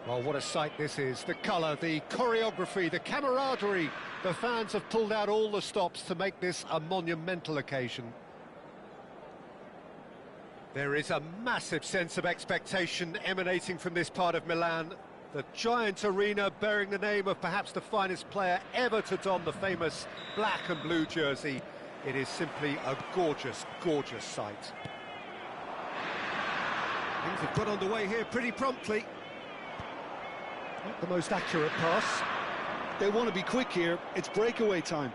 Well, what a sight this is. The colour, the choreography, the camaraderie. The fans have pulled out all the stops to make this a monumental occasion. There is a massive sense of expectation emanating from this part of Milan. The giant arena bearing the name of perhaps the finest player ever to don the famous black and blue jersey. It is simply a gorgeous, gorgeous sight. Things have got underway here pretty promptly. Not the most accurate pass. They want to be quick here. It's breakaway time.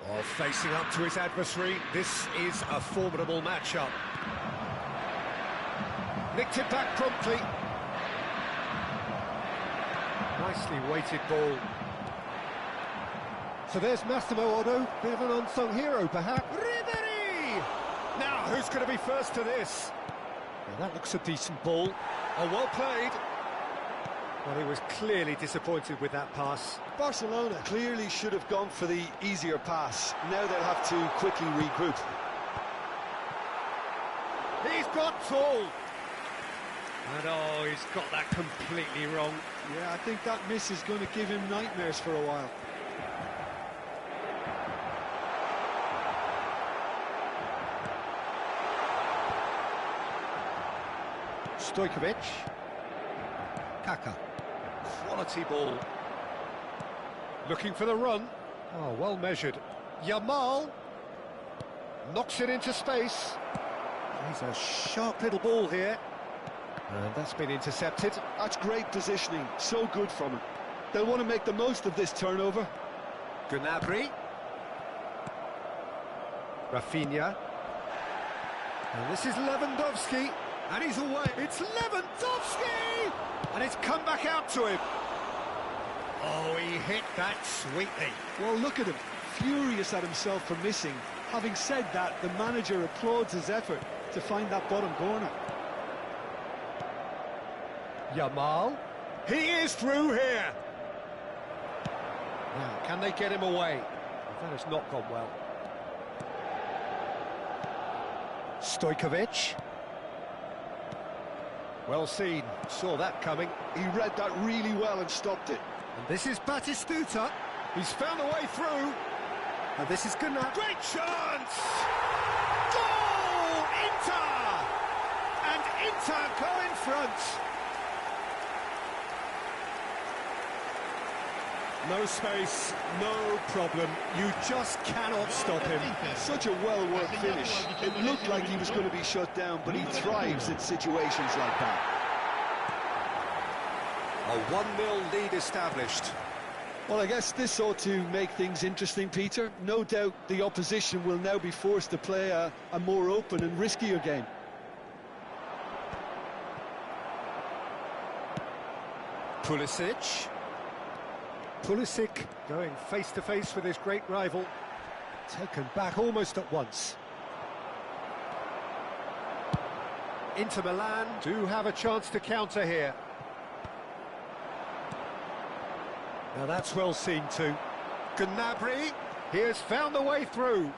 Oh, facing up to his adversary. This is a formidable matchup. Nicked it back promptly. Nicely weighted ball. So there's Massimo Otto, bit of an unsung hero perhaps. Ribery! Now, who's going to be first to this? Well, that looks a decent ball. Oh, well played. Well, he was clearly disappointed with that pass. Barcelona clearly should have gone for the easier pass. Now they'll have to quickly regroup. He's got full. And oh, he's got that completely wrong. Yeah, I think that miss is going to give him nightmares for a while. Stojkovic. Kaka. Quality ball. Looking for the run. Oh, well measured. Yamal. Knocks it into space. He's a sharp little ball here. And that's been intercepted. That's great positioning. So good from him. They'll want to make the most of this turnover. Gnabry. Rafinha. And this is Lewandowski. And he's away. It's Lewandowski! And it's come back out to him. Oh, he hit that sweetly. Well, look at him. Furious at himself for missing. Having said that, the manager applauds his effort to find that bottom corner. Yamal. He is through here. Now, can they get him away? That has not gone well. Stojkovic. Well seen. Saw that coming. He read that really well and stopped it. And this is Batistuta. He's found a way through. And this is Gnabry. Great chance! Goal! Inter! And Inter go in front. No space, no problem. You just cannot stop him. Such a well-worked finish. It looked like he was going to be shut down, but he thrives in situations like that. A 1-0 lead established. Well, I guess this ought to make things interesting, Peter. No doubt the opposition will now be forced to play a more open and riskier game. Pulisic. Pulisic going face-to-face with his great rival. Taken back almost at once. Inter Milan do have a chance to counter here. Now that's well seen too. Gnabry, he has found the way through.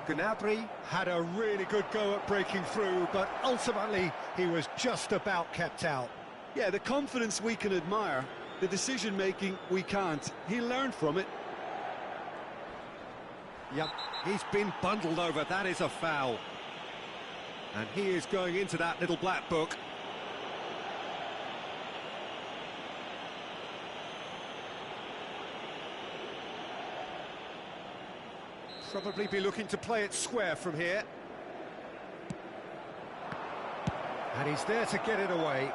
Gnabry had a really good go at breaking through, but ultimately he was just about kept out. Yeah, the confidence we can admire. The decision-making, we can't. He learned from it. Yep, he's been bundled over. That is a foul. And he is going into that little black book. Probably be looking to play it square from here. And he's there to get it away.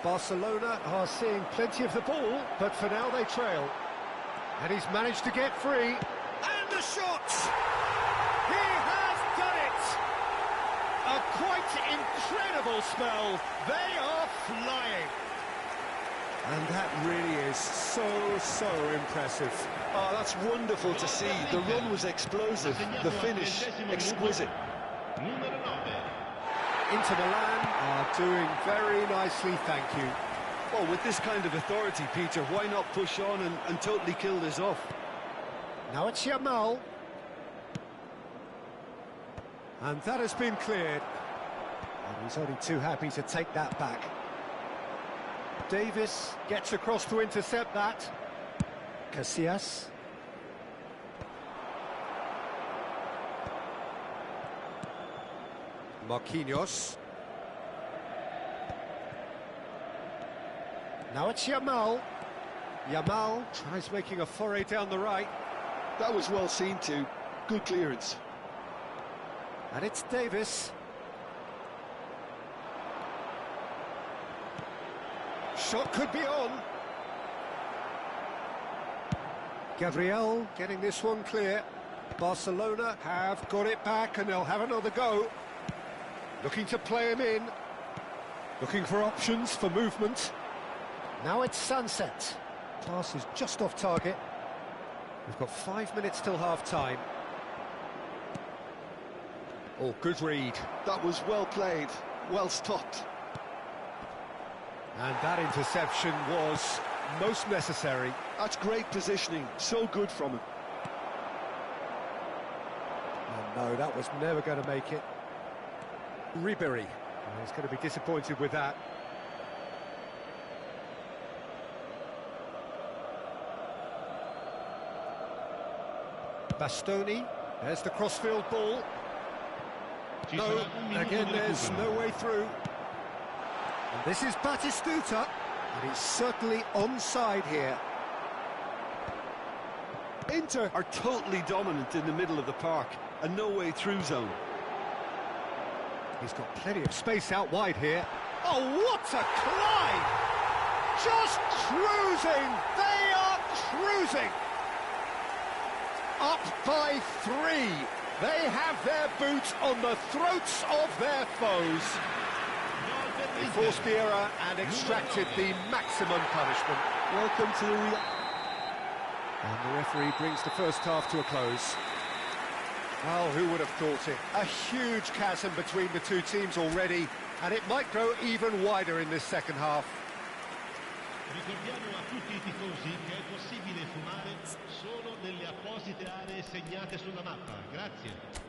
Barcelona are seeing plenty of the ball, but for now they trail. And he's managed to get free. And the shot! He has done it! A quite incredible spell. They are flying. And that really is so impressive. Oh, that's wonderful to see. The run was explosive, the finish exquisite. Inter Milan are doing very nicely, thank you. Well, with this kind of authority, Peter, why not push on and totally kill this off? Now it's Yamal. And that has been cleared. And he's only too happy to take that back. Davis gets across to intercept that. Casillas. Marquinhos. Now it's Yamal. Yamal tries making a foray down the right. That was well seen too. Good clearance. And it's Davis. Shot could be on. Gabriel getting this one clear. Barcelona have got it back and they'll have another go. Looking to play him in. Looking for options for movement. Now it's Sunset. Pass is just off target. We've got 5 minutes till half-time. Oh, good read. That was well played, well stopped. And that interception was most necessary. That's great positioning, so good from him. And no, that was never going to make it. Ribery, he's going to be disappointed with that. Bastoni, there's the crossfield ball. No, again there's no way through. And this is Batistuta, and he's certainly onside here. Inter are totally dominant in the middle of the park, a no-way through zone. He's got plenty of space out wide here. Oh, what a climb! Just cruising! They are cruising! Up by 3. They have their boots on the throats of their foes. They forced the error and extracted the maximum punishment. Welcome to the And the referee brings the first half to a close. Well, who would have thought it? A huge chasm between the two teams already, and it might grow even wider in this second half. Ricordiamo a tutti i tifosi che è possibile fumare solo nelle apposite aree segnate sulla mappa. Grazie.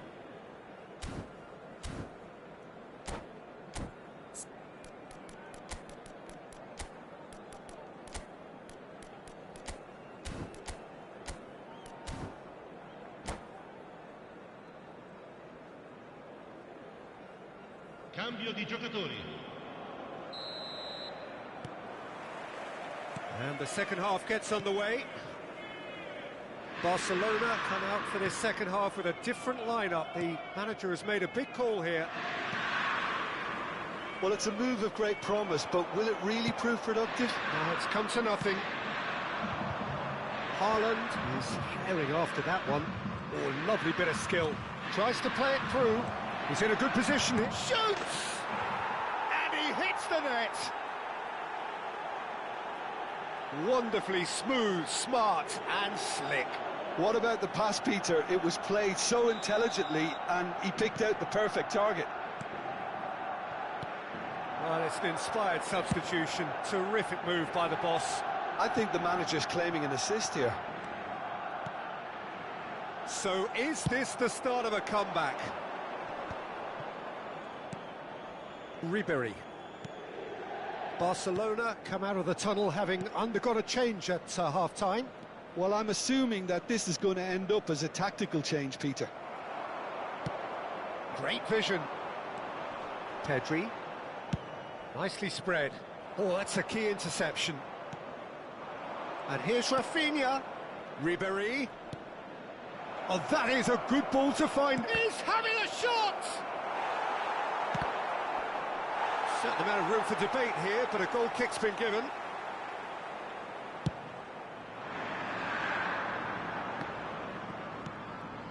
Cambio di giocatori. And the second half gets underway. Barcelona come out for this second half with a different lineup. The manager has made a big call here. Well, it's a move of great promise, but will it really prove productive? Now it's come to nothing. Haaland is herring after that one. Oh, lovely bit of skill. Tries to play it through. He's in a good position. It shoots! And he hits the net! Wonderfully smooth, smart and slick. What about the pass, Peter? It was played so intelligently and he picked out the perfect target. Well, it's an inspired substitution. Terrific move by the boss. I think the manager's claiming an assist here. So is this the start of a comeback? Ribery. Barcelona come out of the tunnel having undergone a change at half-time. Well, I'm assuming that this is going to end up as a tactical change, Peter. Great vision. Pedri. Nicely spread. Oh, that's a key interception. And here's Rafinha. Ribery. Oh, that is a good ball to find. He's having a shot! Certain amount of room for debate here, but a goal kick's been given.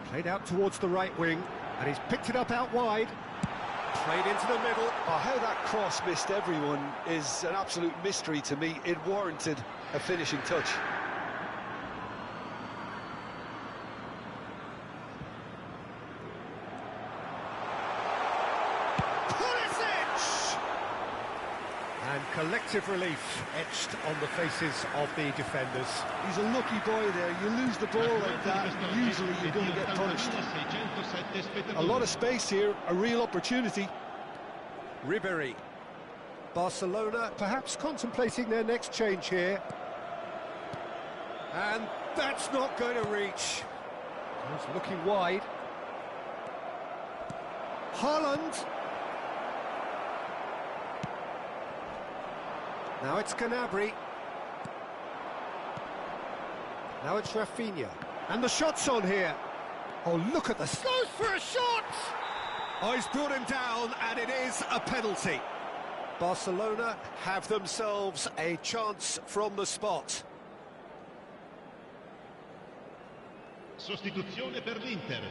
Played out towards the right wing, and he's picked it up out wide. Played into the middle. Oh, how that cross missed everyone is an absolute mystery to me. It warranted a finishing touch. And collective relief etched on the faces of the defenders. He's a lucky boy there. You lose the ball like that, usually you're going to get punished. A lot of space here, a real opportunity. Ribery. Barcelona perhaps contemplating their next change here. And that's not going to reach. He's looking wide. Haaland. Now it's Gnabry. Now it's Rafinha. And the shot's on here. Oh, look at the... Goes for a shot! Oh, he's brought him down, and it is a penalty. Barcelona have themselves a chance from the spot. Sostituzione per l'Inter.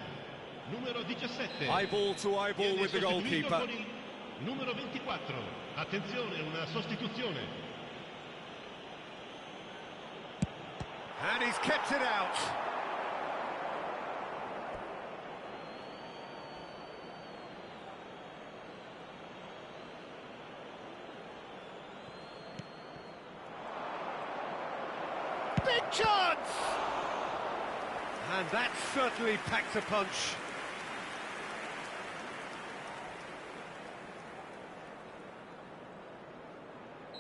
Numero 17. Eyeball to eyeball with the goalkeeper. Numero 24. Attenzione, una sostituzione. And he's kept it out. Big chance! And that certainly packed a punch.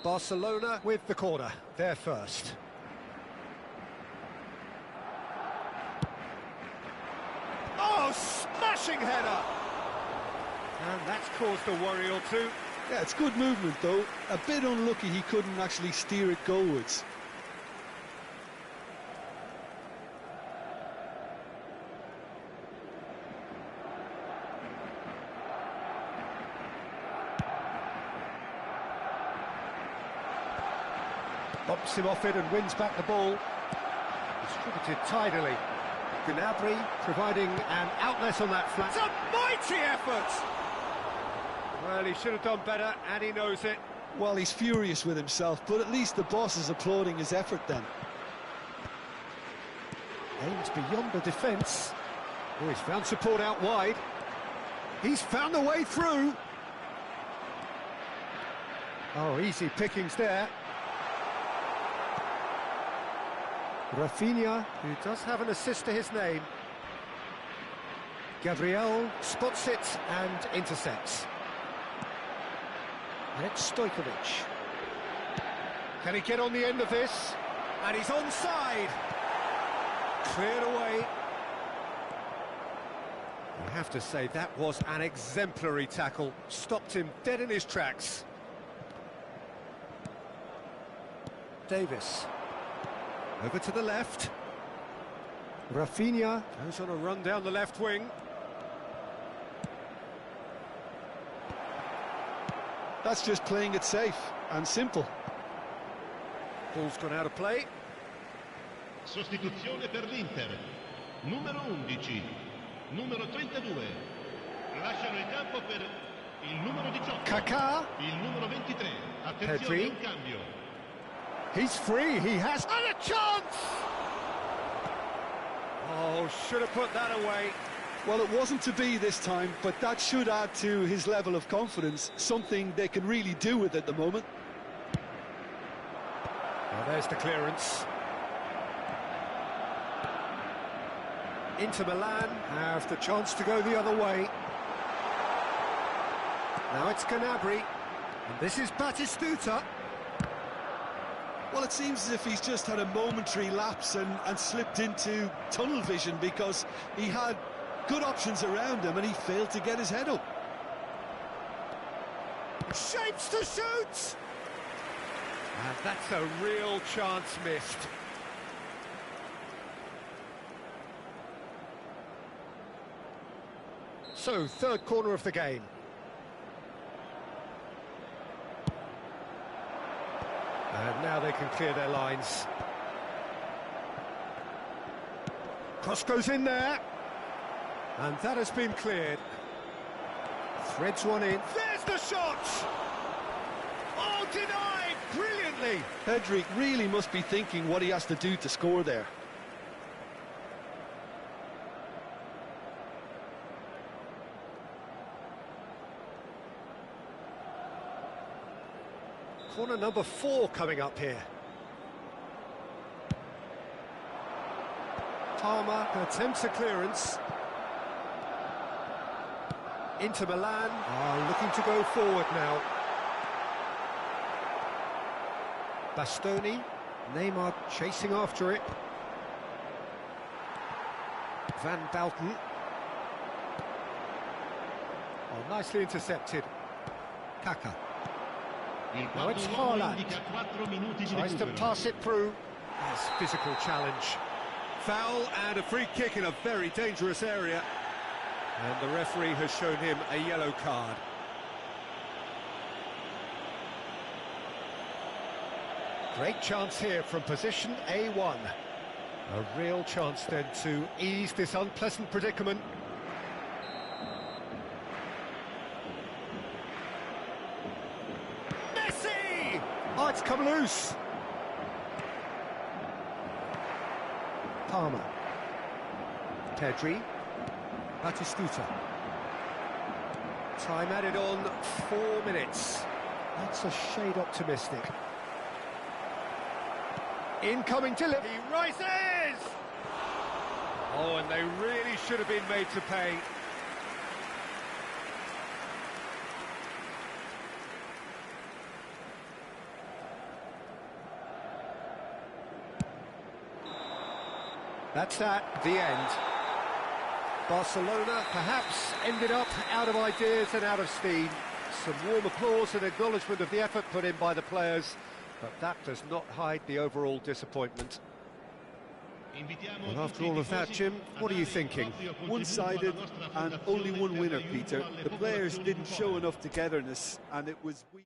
Barcelona with the corner, they're first. Oh, smashing header! And that's caused a worry or two. Yeah, it's good movement though. A bit unlucky he couldn't actually steer it goalwards. Bumps him off it and wins back the ball. Distributed tidily. Gnabry providing an outlet on that flank. It's a mighty effort! Well, he should have done better, and he knows it. Well, he's furious with himself, but at least the boss is applauding his effort then. Aims beyond the defence. Oh, he's found support out wide. He's found a way through. Oh, easy pickings there. Rafinha, who does have an assist to his name. Gabriel spots it and intercepts. And it's Stojkovic. Can he get on the end of this? And he's onside. Cleared away. You have to say that was an exemplary tackle. Stopped him dead in his tracks. Davis. Over to the left. Rafinha goes on a run down the left wing. That's just playing it safe and simple. Ball's gone out of play. Sostituzione per l'Inter. Numero 11. Numero 32. Lasciano il campo per il numero 18. Kaká. Il numero 23. Attenzione, Pedri. un cambio. He's free, he has... And a chance! Oh, should have put that away. Well, it wasn't to be this time, but that should add to his level of confidence, something they can really do with at the moment. Well, there's the clearance. Inter Milan have the chance to go the other way. Now it's Gnabry, and this is Batistuta. Well, it seems as if he's just had a momentary lapse and slipped into tunnel vision, because he had good options around him and he failed to get his head up. Shapes to shoot! And that's a real chance missed. So, third corner of the game. And now they can clear their lines. Cross goes in there. And that has been cleared. Threads one in. There's the shot! Oh, denied! Brilliantly! Pedri really must be thinking what he has to do to score there. Corner number 4 coming up here. Palmer attempts a clearance. Inter Milan are looking to go forward now. Bastoni, Neymar chasing after it. Van Balten. Oh, nicely intercepted. Kaka. Now it's Haaland. Tries to pass it through. Nice physical challenge. Foul and a free kick in a very dangerous area. And the referee has shown him a yellow card. Great chance here from position A1. A real chance then to ease this unpleasant predicament. Messi! Oh, it's come loose. Palmer. Pedri. Batistuta. Time added on 4 minutes. That's a shade optimistic. Incoming delivery. He rises! Oh, and they really should have been made to pay. That's that, the end. Barcelona perhaps ended up out of ideas and out of steam. Some warm applause and acknowledgement of the effort put in by the players, but that does not hide the overall disappointment. Well, after all of that, Jim, what are you thinking? One-sided and only one winner, Peter. The players didn't show enough togetherness, and it was weak.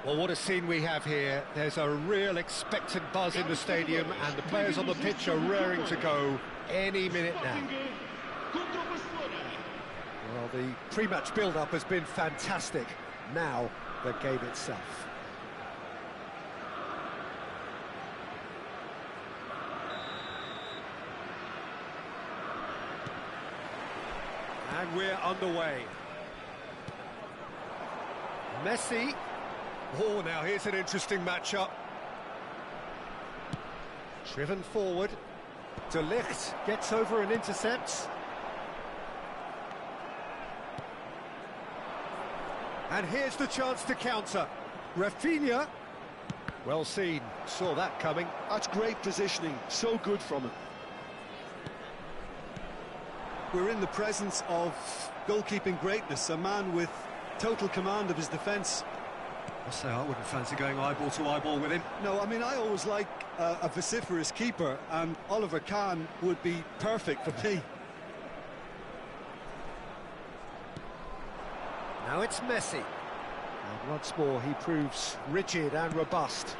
Well, what a scene we have here. There's a real expectant buzz in the stadium, and the players on the pitch are raring to go any minute now. Well, the pre-match build-up has been fantastic. Now, the game itself. And we're underway. Messi. Oh, now here's an interesting matchup. Driven forward. De Ligt gets over and intercepts. And here's the chance to counter. Rafinha. Well seen. Saw that coming. That's great positioning. So good from him. We're in the presence of goalkeeping greatness. A man with total command of his defence. I'll say I wouldn't fancy going eyeball to eyeball with him. No, I mean, I always like a vociferous keeper, and Oliver Kahn would be perfect for me. Now it's Messi. And once more he proves rigid and robust.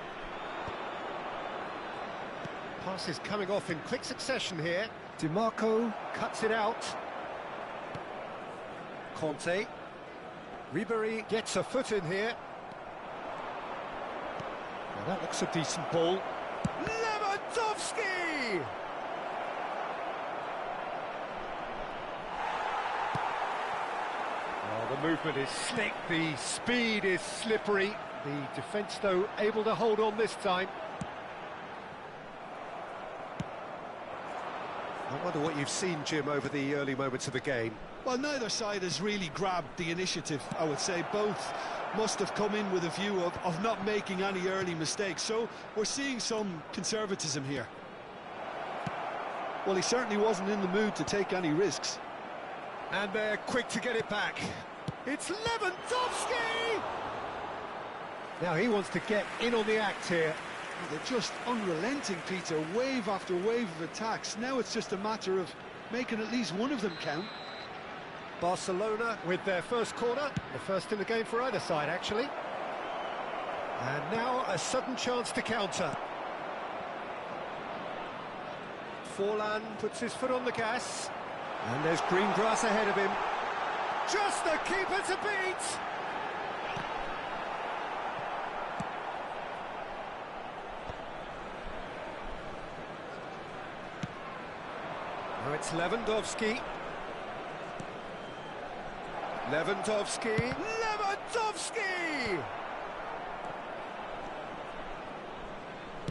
Passes coming off in quick succession here. DiMarco cuts it out. Conte. Ribery gets a foot in here. Well, that looks a decent ball. Lewandowski! Well, the movement is slick, the speed is slippery. The defence, though, able to hold on this time. I wonder what you've seen, Jim, over the early moments of the game. Well, neither side has really grabbed the initiative, I would say. Both must have come in with a view of not making any early mistakes. So we're seeing some conservatism here. Well, he certainly wasn't in the mood to take any risks. And they're quick to get it back. It's Lewandowski! Now he wants to get in on the act here. They're just unrelenting, Peter. Wave after wave of attacks. Now it's just a matter of making at least one of them count. Barcelona with their first corner, the first in the game for either side, actually. And now a sudden chance to counter. Forlan puts his foot on the gas, and there's green grass ahead of him. Just the keeper to beat! Now it's Lewandowski. Lewandowski!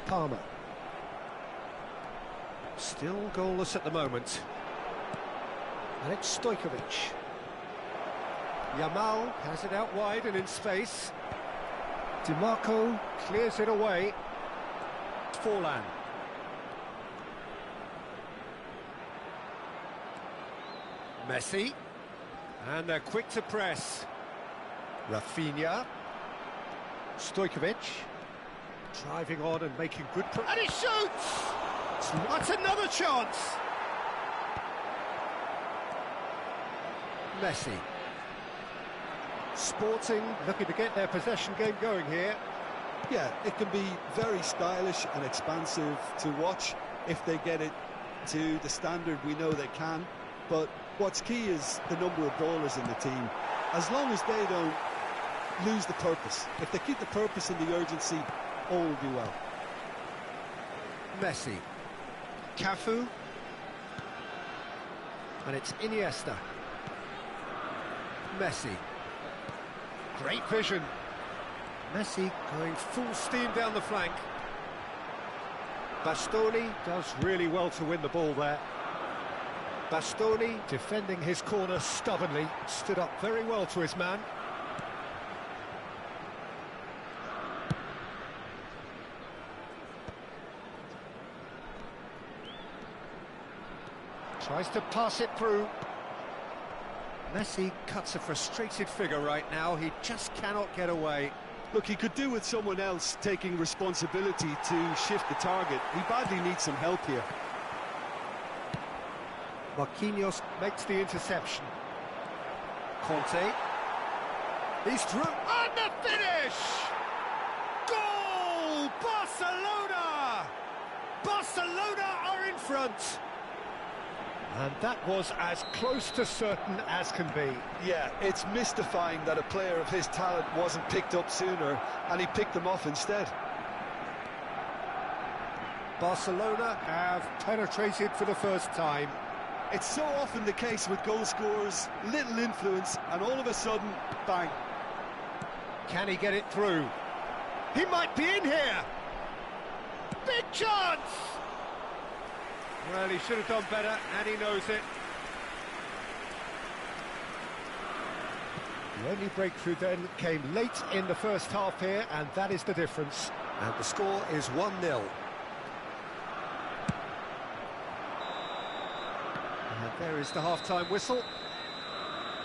Palmer. Still goalless at the moment. And it's Stojkovic. Yamal has it out wide and in space. DiMarco clears it away. Forlan. Messi. And they're quick to press. Rafinha. Stojkovic. Driving on and making good... And he shoots! That's another chance! Messi. Sporting looking to get their possession game going here. Yeah, it can be very stylish and expansive to watch if they get it to the standard we know they can. But what's key is the number of ballers in the team. As long as they don't lose the purpose, if they keep the purpose and the urgency, all will be well. Messi. Cafu. And it's Iniesta. Messi. Great vision. Messi going full steam down the flank. Bastoni does really well to win the ball there. Bastoni defending his corner stubbornly, stood up very well to his man. Tries to pass it through. Messi cuts a frustrated figure right now, he just cannot get away. Look, he could do with someone else taking responsibility to shift the target. He badly needs some help here. Marquinhos makes the interception. Conte. He's through. And the finish! Goal! Barcelona! Barcelona are in front. And that was as close to certain as can be. Yeah, it's mystifying that a player of his talent wasn't picked up sooner, and he picked them off instead. Barcelona have penetrated for the first time. It's so often the case with goal scorers, little influence, and all of a sudden, bang. Can he get it through? He might be in here! Big chance! Well, he should have done better, and he knows it. The only breakthrough then came late in the first half here, and that is the difference. And the score is 1-0. And there is the half-time whistle.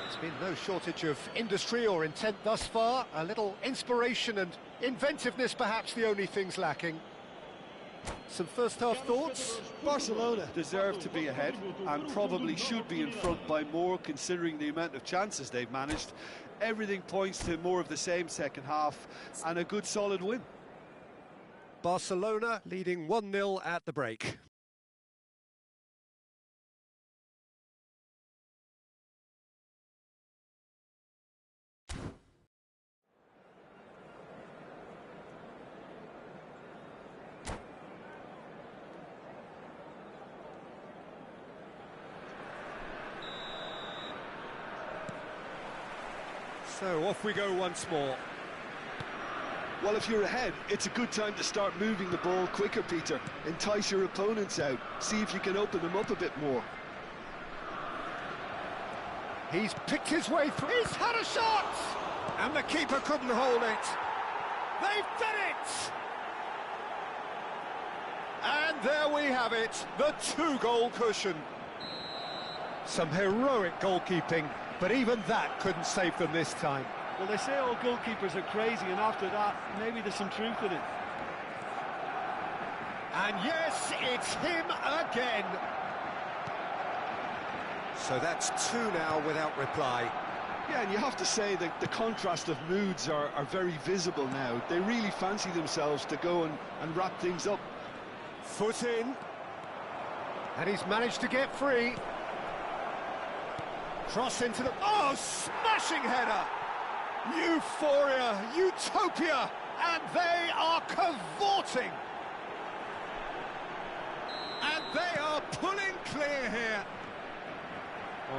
There's been no shortage of industry or intent thus far. A little inspiration and inventiveness, perhaps the only things lacking. Some first-half thoughts? Barcelona deserve to be ahead and probably should be in front by more, considering the amount of chances they've managed. Everything points to more of the same second half and a good solid win. Barcelona leading 1-0 at the break. So off we go once more. Well, if you're ahead, it's a good time to start moving the ball quicker, Peter. Entice your opponents out. See if you can open them up a bit more. He's picked his way through. He's had a shot! And the keeper couldn't hold it. They've done it! And there we have it, the two-goal cushion. Some heroic goalkeeping, but even that couldn't save them this time. Well, they say all goalkeepers are crazy, and after that, maybe there's some truth in it. And yes, it's him again. So that's two now without reply. Yeah, and you have to say that the contrast of moods are very visible now. They really fancy themselves to go and wrap things up. Foot in. And he's managed to get free. Cross into the... Oh, smashing header! Euphoria, utopia, and they are cavorting. And they are pulling clear here.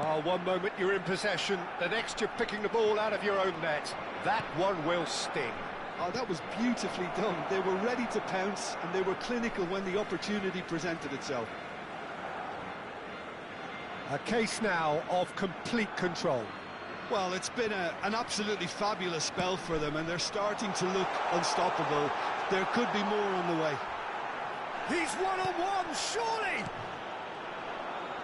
Oh, one moment you're in possession, the next you're picking the ball out of your own net. That one will sting. Oh, that was beautifully done. They were ready to pounce, and they were clinical when the opportunity presented itself. A case now of complete control. Well, it's been an absolutely fabulous spell for them, and they're starting to look unstoppable. There could be more on the way. He's one-on-one, surely!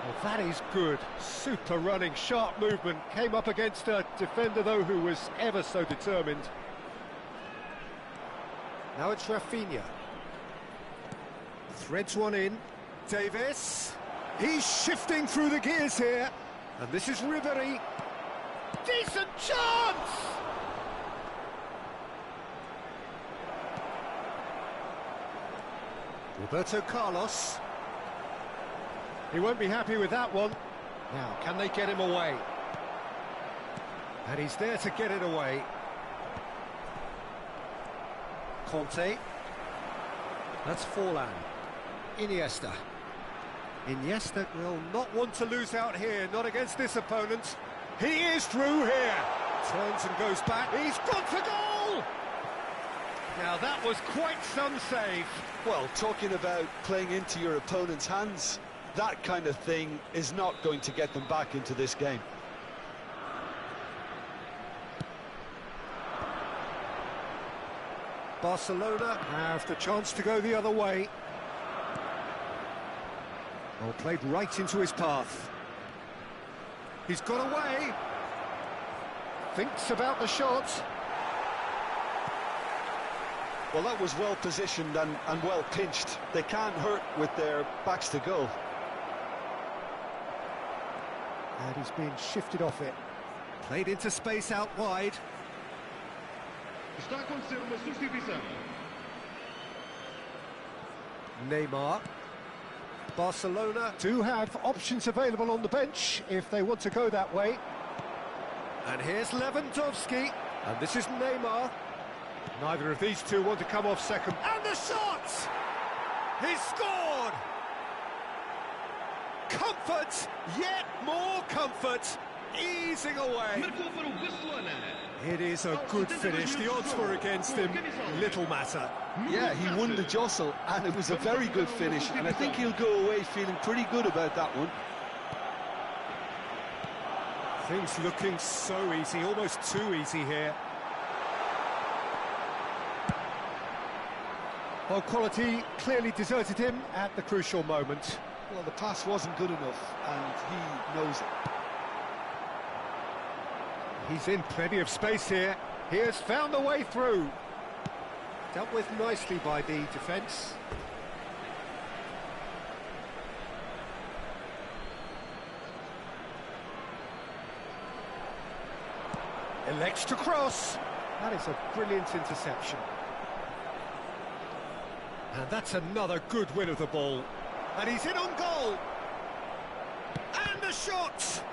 Well, that is good. Super running, sharp movement. Came up against a defender, though, who was ever so determined. Now it's Rafinha. Threads one in. Davis. He's shifting through the gears here. And this is Ribery. Decent chance! Roberto Carlos. He won't be happy with that one. Now, can they get him away? And he's there to get it away. Conte. That's Forlan. Iniesta. Iniesta will not want to lose out here, not against this opponent. He is through here. Turns and goes back. He's got to goal! Now that was quite some save. Well, talking about playing into your opponent's hands, that kind of thing is not going to get them back into this game. Barcelona have the chance to go the other way. Well, played right into his path. He's got away. Thinks about the shot. Well, that was well positioned and well pinched. They can't hurt with their backs to goal. And he's being shifted off it. Played into space out wide. Está acontecendo uma substituição. Neymar. Barcelona do have options available on the bench if they want to go that way. And here's Lewandowski. And this is Neymar. Neither of these two want to come off second. And the shot! He's scored! comfort, yet more comfort, easing away. Marcou para o Barcelona. It is a good finish. The odds were against him. Little matter. Yeah, he won the jostle, and it was a very good finish, and I think he'll go away feeling pretty good about that one. Things looking so easy, almost too easy here. Well, quality clearly deserted him at the crucial moment. Well, the pass wasn't good enough, and he knows it. He's in plenty of space here. He has found a way through. Dealt with nicely by the defence. Elects to cross. That is a brilliant interception. And that's another good win of the ball. And he's in on goal. And the shot!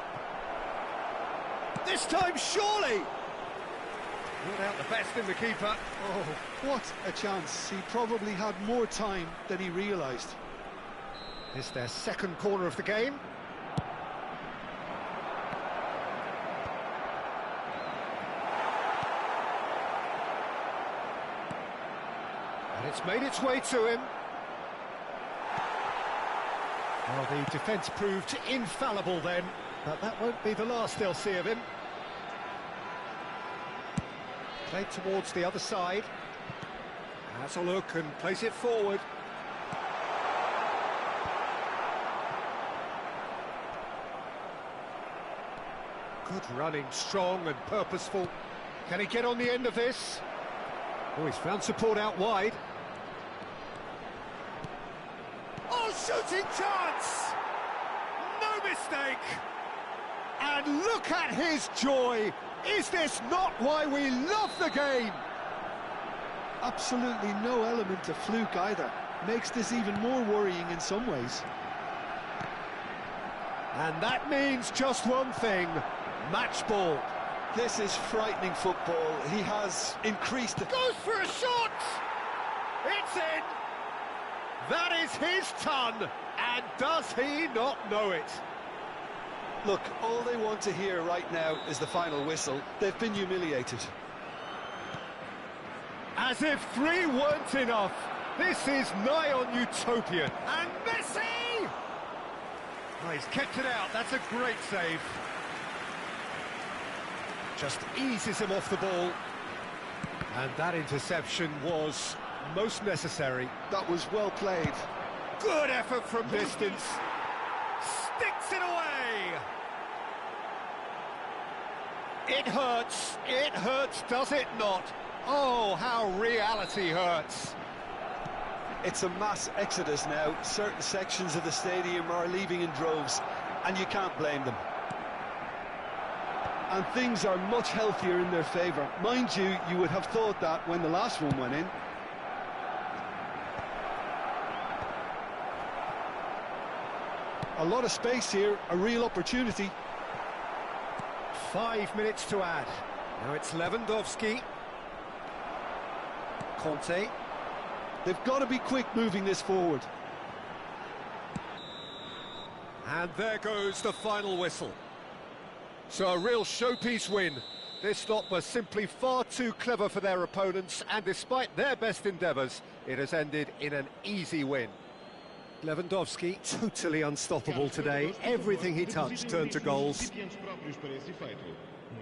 This time, surely! Not out the best in the keeper. Oh, what a chance. He probably had more time than he realised. It's their second corner of the game. And it's made its way to him. Well, the defence proved infallible then, but that won't be the last they'll see of him. Played towards the other side. Has a look and plays it forward. Good running, strong and purposeful. Can he get on the end of this? Oh, he's found support out wide. Oh, shooting chance! No mistake! And look at his joy! Is this not why we love the game? Absolutely no element of fluke either. Makes this even more worrying in some ways. And that means just one thing, match ball. This is frightening football. He has increased... Goes for a shot! It's in! That is his ton, and does he not know it? Look, all they want to hear right now is the final whistle. They've been humiliated. As if three weren't enough, this is nigh on utopian. And Messi! Oh, he's kept it out, that's a great save. Just eases him off the ball. And that interception was most necessary. That was well played. Good effort from distance. Sticks it away! It hurts, does it not? Oh, how reality hurts. It's a mass exodus now. Certain sections of the stadium are leaving in droves, and you can't blame them. And things are much healthier in their favour. Mind you, you would have thought that when the last one went in. A lot of space here, a real opportunity. 5 minutes to add. Now it's Lewandowski. Conte. They've got to be quick moving this forward. And there goes the final whistle. So a real showpiece win. This lot was simply far too clever for their opponents, and despite their best endeavours, it has ended in an easy win. Lewandowski, totally unstoppable today. Everything he touched turned to goals.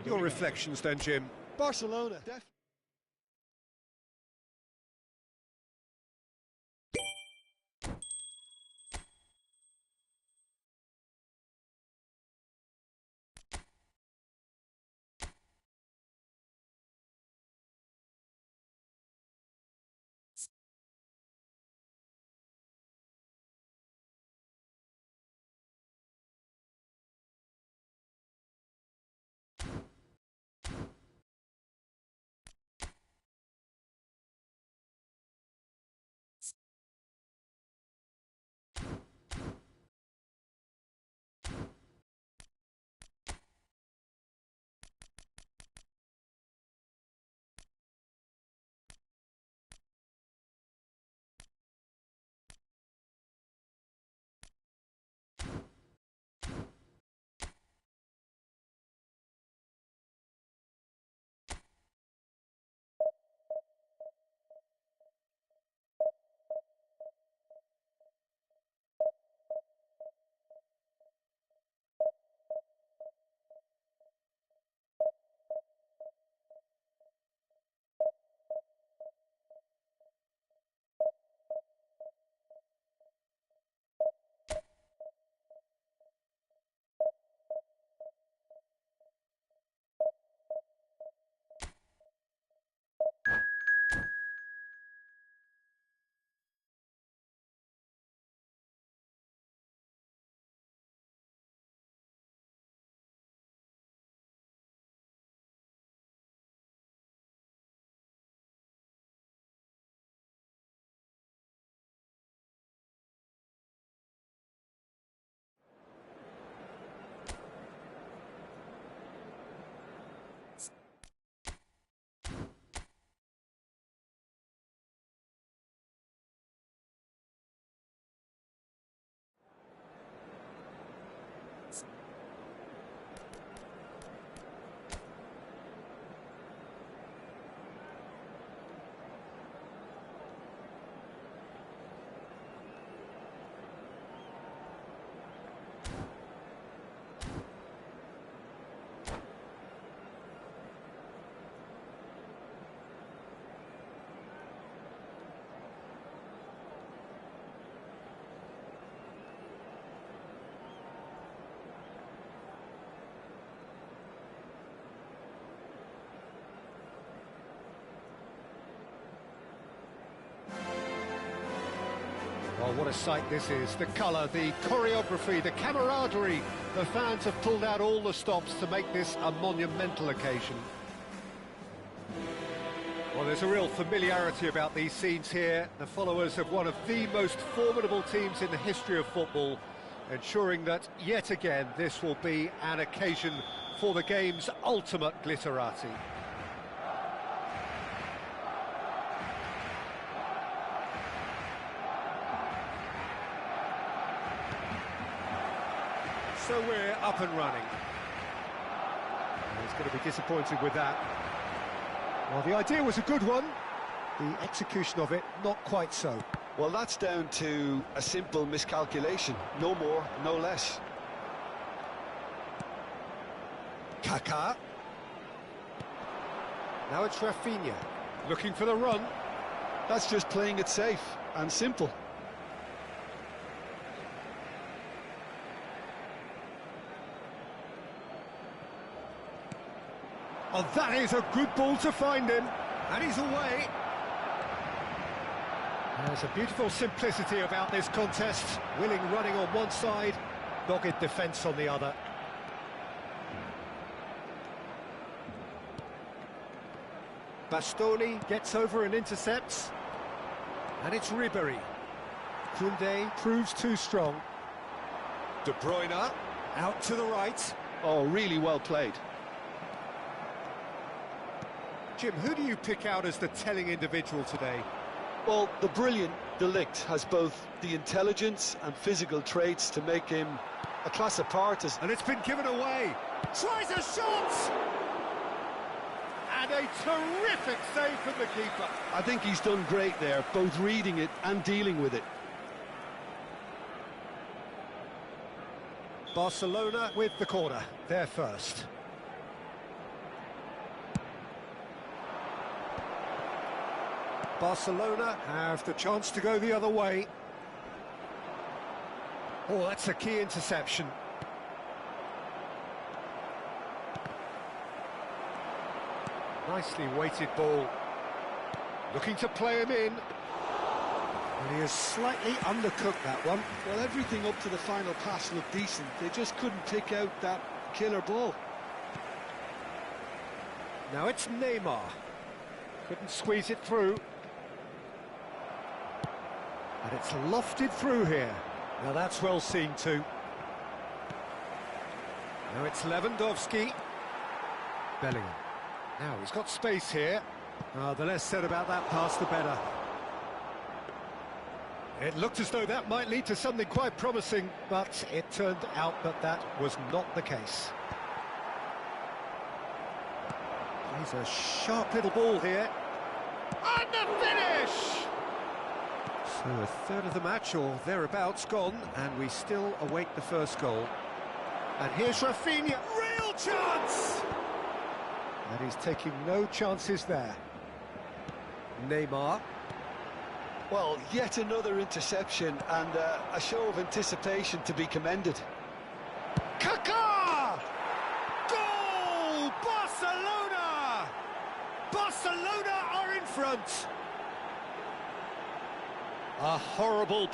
Your reflections then, Jim? Barcelona. Oh, what a sight this is. The colour, the choreography, the camaraderie. The fans have pulled out all the stops to make this a monumental occasion. Well, there's a real familiarity about these scenes here. The followers of one of the most formidable teams in the history of football, ensuring that, yet again, this will be an occasion for the game's ultimate glitterati. So we're up and running. He's going to be disappointed with that. Well, the idea was a good one. The execution of it, not quite so. Well, that's down to a simple miscalculation. No more, no less. Kaká. Now it's Rafinha, looking for the run. That's just playing it safe and simple. Oh, that is a good ball to find him. And he's away. There's a beautiful simplicity about this contest. Willing running on one side, dogged defence on the other. Bastoni gets over and intercepts. And it's Ribéry. Koundé proves too strong. De Bruyne out to the right. Oh, really well played. Jim, who do you pick out as the telling individual today? Well, the brilliant De Ligt has both the intelligence and physical traits to make him a class apart. And it's been given away. Tries a shot! And a terrific save from the keeper. I think he's done great there, both reading it and dealing with it. Barcelona with the corner, they're first. Barcelona have the chance to go the other way. Oh, that's a key interception. Nicely weighted ball. Looking to play him in. And he has slightly undercooked that one. Well, everything up to the final pass looked decent. They just couldn't pick out that killer ball. Now it's Neymar. Couldn't squeeze it through. And it's lofted through here. Now that's well seen too. Now it's Lewandowski. Bellingham. Now he's got space here. The less said about that pass, the better. It looked as though that might lead to something quite promising, but it turned out that that was not the case. He's a sharp little ball here. And the finish! So a third of the match, or thereabouts, gone, and we still await the first goal. And here's Rafinha, real chance! And he's taking no chances there. Neymar. Well, yet another interception and a show of anticipation to be commended. Kaká! Goal! Barcelona! Barcelona are in front! A horrible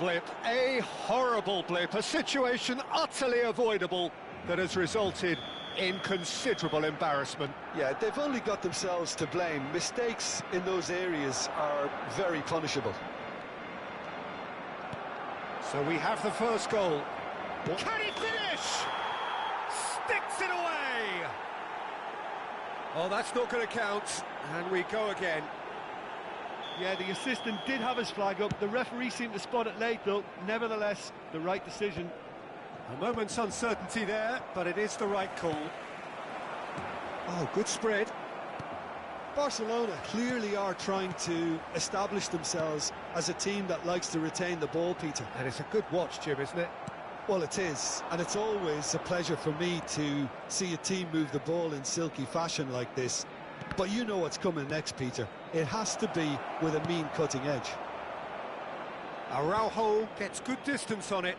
blip, a situation utterly avoidable that has resulted in considerable embarrassment. Yeah, they've only got themselves to blame. Mistakes in those areas are very punishable. So we have the first goal. Can he finish? Sticks it away! Oh, that's not going to count, and we go again. Yeah, the assistant did have his flag up. The referee seemed to spot it late, though. Nevertheless, the right decision. A moment's uncertainty there, but it is the right call. Oh, good spread. Barcelona clearly are trying to establish themselves as a team that likes to retain the ball, Peter. And it's a good watch, Jim, isn't it? Well, it is, and it's always a pleasure for me to see a team move the ball in silky fashion like this. But you know what's coming next, Peter. It has to be with a mean cutting edge. Araujo gets good distance on it.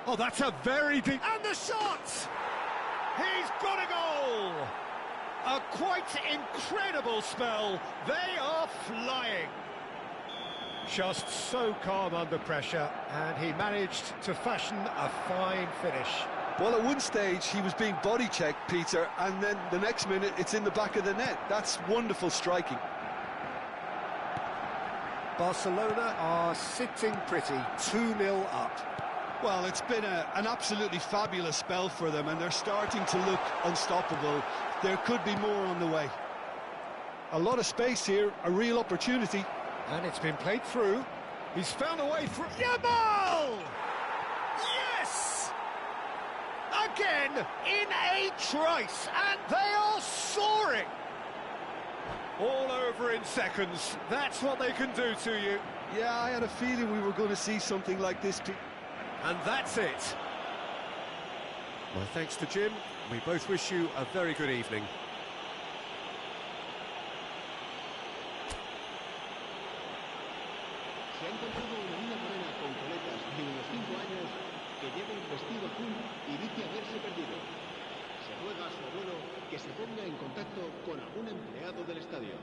Oh, that's a very deep... And the shot! He's got a goal! A quite incredible spell. They are flying. Just so calm under pressure, and he managed to fashion a fine finish. Well, at one stage he was being body checked, Peter, and then the next minute it's in the back of the net. That's wonderful striking. Barcelona are sitting pretty, 2-0 up. Well, it's been an absolutely fabulous spell for them, and they're starting to look unstoppable. There could be more on the way. A lot of space here, a real opportunity. And it's been played through. He's found a way through. Yamal! Yes! Again, in a trice, and they are soaring! All over in seconds. That's what they can do to you. Yeah, I had a feeling we were going to see something like this. And that's it. My thanks to Jim. We both wish you a very good evening. Se ha encontrado una niña morena con coletas de unos 5 años que lleva un vestido azul y dice haberse perdido. Se ruega a su abuelo que se ponga en contacto con algún empleado del estadio.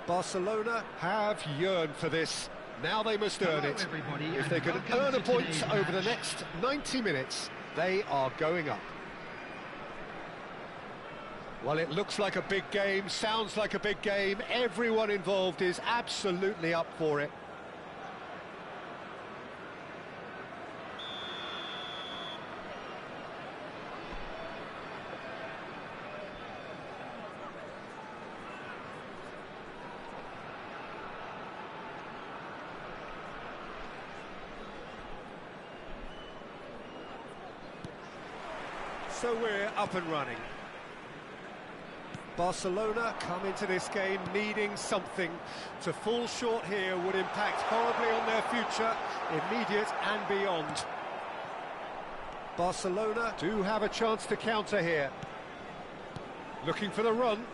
Barcelona have yearned for this. Now they must earn it. If they can earn a point over the next 90 minutes, they are going up. Well, it looks like a big game, sounds like a big game. Everyone involved is absolutely up for it. So we're up and running. Barcelona come into this game needing something. To fall short here would impact horribly on their future, immediate and beyond. Barcelona do have a chance to counter here. Looking for the run.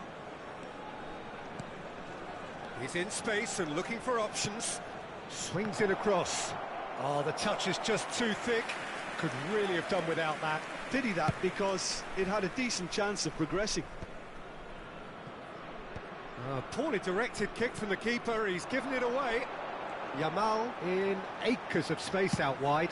He's in space and looking for options. Swings it across. Oh, the touch is just too thick. Could really have done without that. Pity that, because it had a decent chance of progressing. Poorly directed kick from the keeper. He's given it away. Yamal in acres of space out wide.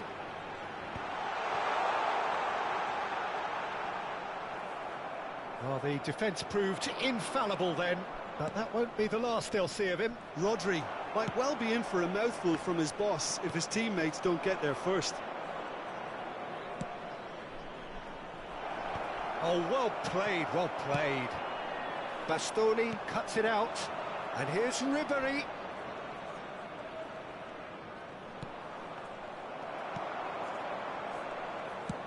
Oh, the defence proved infallible then, but that won't be the last they'll see of him. Rodri might well be in for a mouthful from his boss if his teammates don't get there first. Oh, well played, well played. Bastoni cuts it out, and here's Ribery.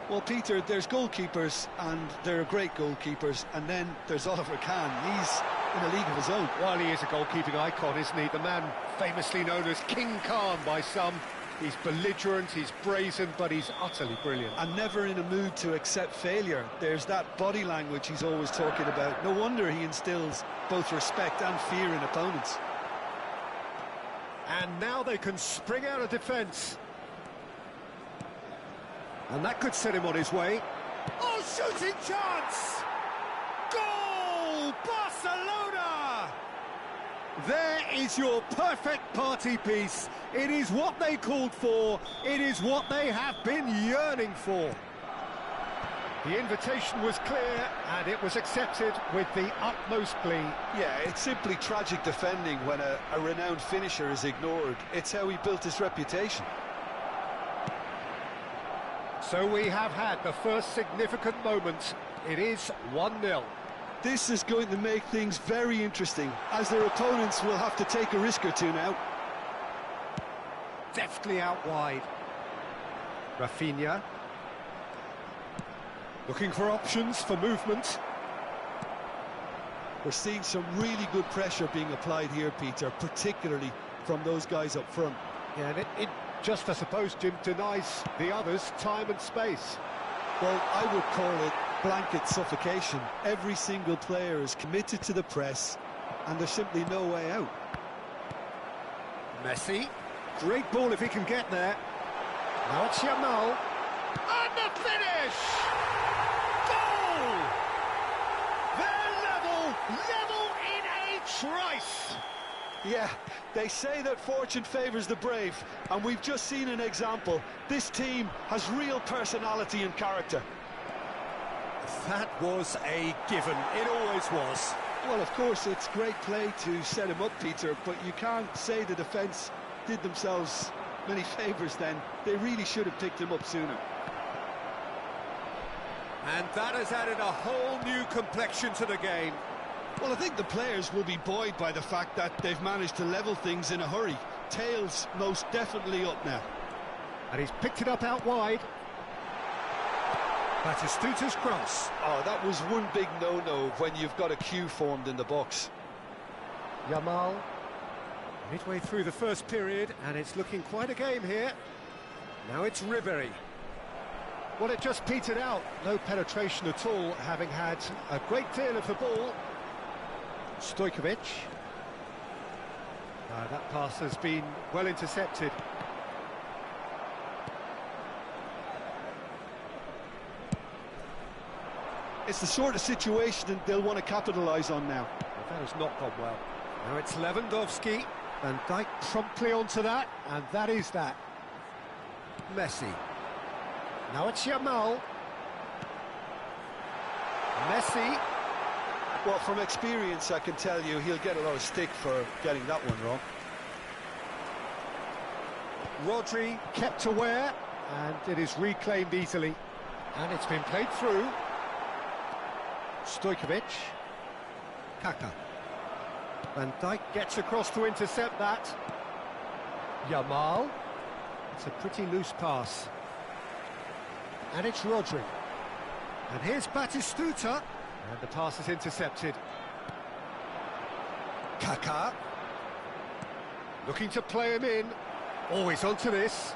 Well, Peter, there's goalkeepers, and there are great goalkeepers, and then there's Oliver Kahn. He's in a league of his own. While he is a goalkeeping icon, isn't he? The man famously known as King Khan by some. He's belligerent, he's brazen, but he's utterly brilliant. And never in a mood to accept failure. There's that body language he's always talking about. No wonder he instills both respect and fear in opponents. And now they can spring out of defence. And that could set him on his way. Oh, shooting chance! Goal! Barcelona! There is your perfect party piece. It is what they called for. It is what they have been yearning for. The invitation was clear, and it was accepted with the utmost glee. Yeah, it's simply tragic defending when a renowned finisher is ignored. It's how he built his reputation. So we have had the first significant moment. It is 1-0. This is going to make things very interesting, as their opponents will have to take a risk or two now. Deftly out wide. Rafinha. Looking for options for movement. We're seeing some really good pressure being applied here, Peter, particularly from those guys up front. Yeah, and it just, I suppose, Jim, denies the others time and space. Well, I would call it blanket suffocation. Every single player is committed to the press, and there's simply no way out. Messi. Great ball if he can get there. Now it's Yamal. And the finish! Goal! They're level in a trice. Yeah, they say that fortune favours the brave, and we've just seen an example. This team has real personality and character. That was a given. It always was. Well, of course, it's great play to set him up, Peter, but you can't say the defence did themselves many favours then. They really should have picked him up sooner. And that has added a whole new complexion to the game. Well, I think the players will be buoyed by the fact that they've managed to level things in a hurry. Tails most definitely up now. And he's picked it up out wide. Batistuta's cross. Oh, that was one big no-no when you've got a queue formed in the box. Yamal, midway through the first period, and it's looking quite a game here. Now it's Ribery. Well, it just petered out. No penetration at all, having had a great deal of the ball. Stojkovic. That pass has been well intercepted. It's the sort of situation they'll want to capitalise on now. Well, that has not gone well. Now it's Lewandowski. Van Dijk promptly onto that, and that is that. Messi. Now it's Yamal. Messi. Well, from experience, I can tell you he'll get a lot of stick for getting that one wrong. Rodri kept aware, and it is reclaimed easily. And it's been played through. Stojkovic. Kaka. Van Dijk gets across to intercept that. Yamal. It's a pretty loose pass. And it's Rodri. And here's Batistuta. And the pass is intercepted. Kaka. Looking to play him in. Always onto this.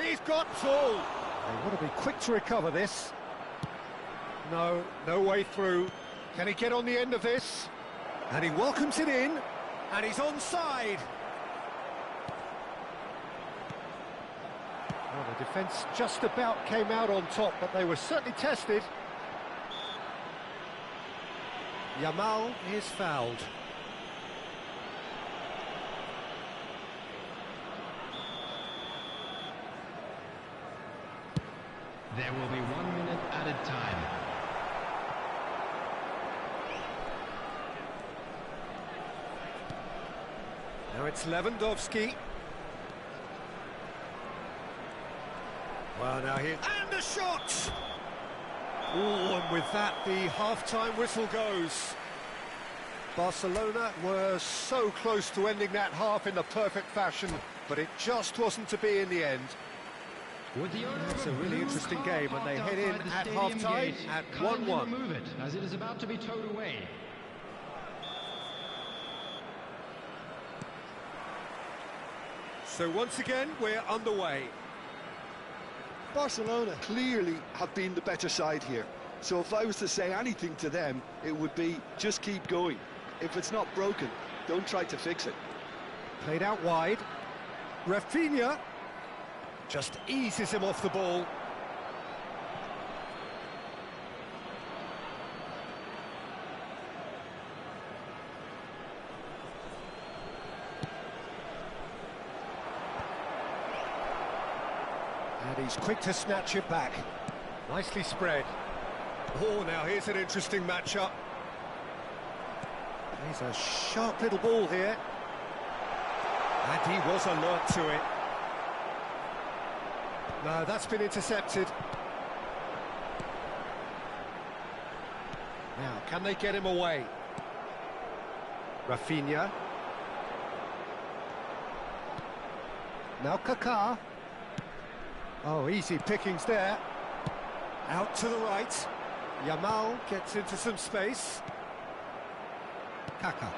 He's got full. They want to be quick to recover this. No way through. Can he get on the end of this? And he welcomes it in. And he's onside. Well, the defence just about came out on top, but they were certainly tested. Yamal is fouled. There will be 1 minute added time. Now it's Lewandowski. Well, now here... And a shot! Oh, and with that, the half-time whistle goes. Barcelona were so close to ending that half in the perfect fashion, but it just wasn't to be in the end. It's a really interesting game, and they head in at half-time at 1-1. Remove it, as it is about to be towed away. So once again, we're underway. Barcelona clearly have been the better side here. So if I was to say anything to them, it would be just keep going. If it's not broken, don't try to fix it. Played out wide. Rafinha just eases him off the ball. And he's quick to snatch it back. Nicely spread. Oh, now here's an interesting matchup. He's a sharp little ball here. And he was alert to it. No, that's been intercepted. Now, can they get him away? Rafinha. Now Kaká. Oh, easy pickings there. Out to the right. Yamal gets into some space. Kaká.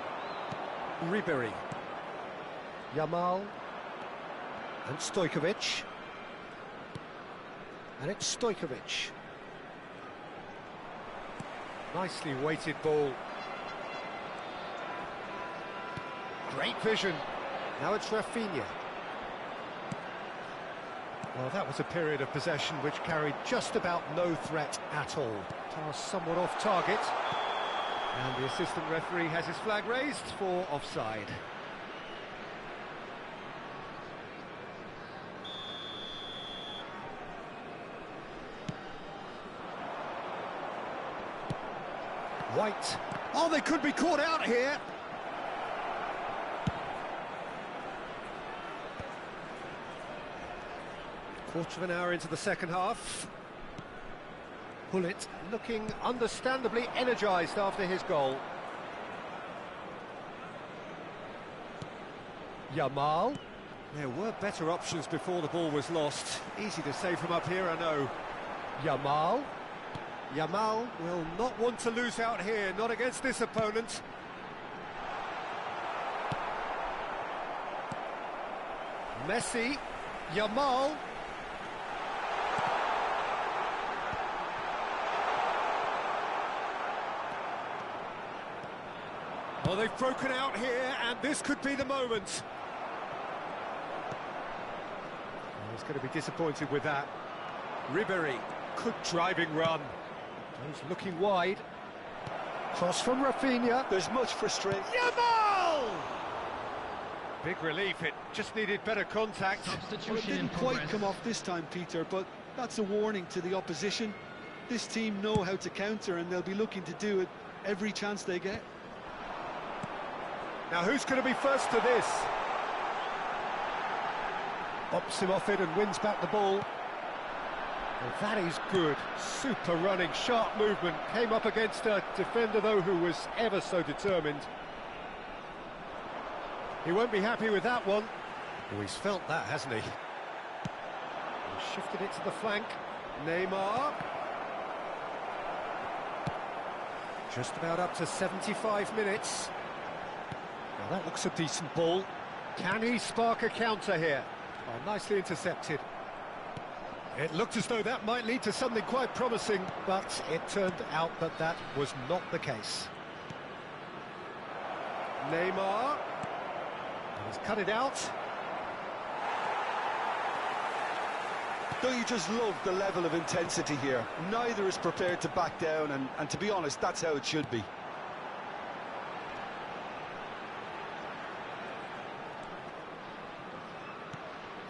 Ribery. Yamal. And Stojkovic. And it's Stojkovic. Nicely weighted ball. Great vision. Now it's Rafinha. Well, that was a period of possession which carried just about no threat at all. Pass somewhat off target. And the assistant referee has his flag raised for offside. White. Oh, they could be caught out here. Quarter of an hour into the second half. Hullet looking understandably energised after his goal. Yamal. There were better options before the ball was lost. Easy to say from up here, I know. Yamal. Yamal will not want to lose out here, not against this opponent. Messi. Yamal. Well, they've broken out here, and this could be the moment. He's going to be disappointed with that. Ribery, good driving run. He's looking wide. Cross from Rafinha. There's much frustration. Yamal! Big relief, it just needed better contact. Well, it didn't quite come off this time, Peter, but that's a warning to the opposition. This team know how to counter, and they'll be looking to do it every chance they get. Now, who's going to be first to this? Bops him off it and wins back the ball. Well, that is good. Super running, sharp movement. Came up against a defender, though, who was ever so determined. He won't be happy with that one. Oh, he's felt that, hasn't he? He shifted it to the flank. Neymar. Just about up to 75 minutes. Now that looks a decent ball. Can he spark a counter here? Oh, nicely intercepted. It looked as though that might lead to something quite promising, but it turned out that that was not the case. Neymar. And he's cut it out. Don't you just love the level of intensity here? Neither is prepared to back down, and to be honest, that's how it should be.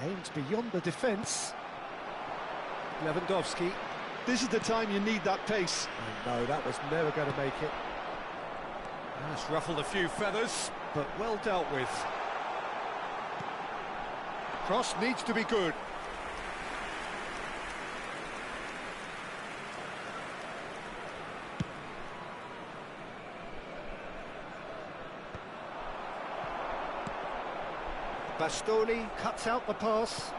Aims beyond the defence. Lewandowski. This is the time you need that pace. Oh, no, that was never going to make it. That's ruffled a few feathers, but well dealt with. Cross needs to be good. Bastoni cuts out the pass.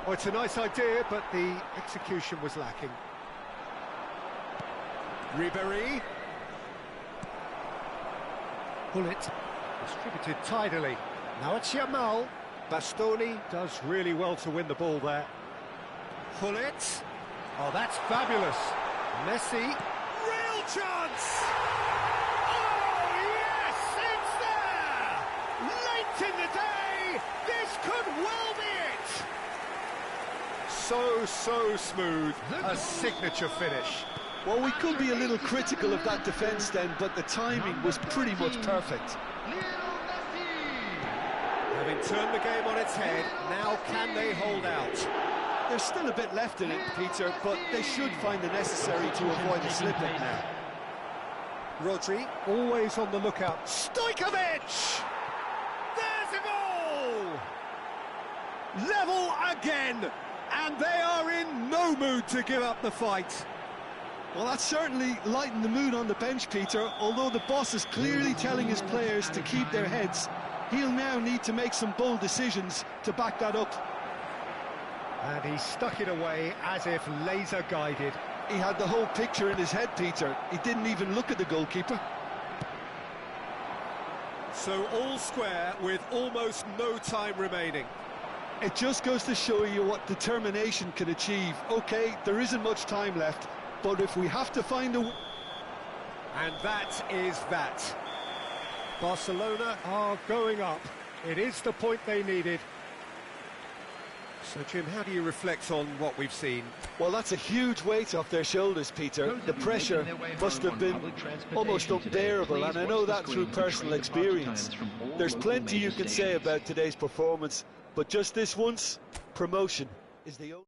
Oh, it's a nice idea, but the execution was lacking. Ribéry. Bullet distributed tidily. Now it's Yamal. Bastoni does really well to win the ball there. Bullet. Oh, that's fabulous. Messi. Real chance! Oh, yes, it's there! Late in the day, this could well be it! So smooth. A signature finish. Well, we could be a little critical of that defence then, but the timing was pretty much perfect. Having turned the game on its head, now can they hold out? There's still a bit left in it, Peter, but they should find the necessary to avoid a slip-up now. Rodri, always on the lookout. Stojkovic! There's a goal! Level again! And they are in no mood to give up the fight. Well, that's certainly lightened the mood on the bench, Peter. Although the boss is clearly telling his players to keep their heads, he'll now need to make some bold decisions to back that up. And he stuck it away as if laser-guided. He had the whole picture in his head, Peter. He didn't even look at the goalkeeper. So all square with almost no time remaining. It just goes to show you what determination can achieve. OK, there isn't much time left, but if we have to find a... And that is that. Barcelona are going up. It is the point they needed. So, Jim, how do you reflect on what we've seen? Well, that's a huge weight off their shoulders, Peter. The pressure must have been almost unbearable, and I know that through personal experience. There's plenty you can say about today's performance, but just this once, promotion is the only...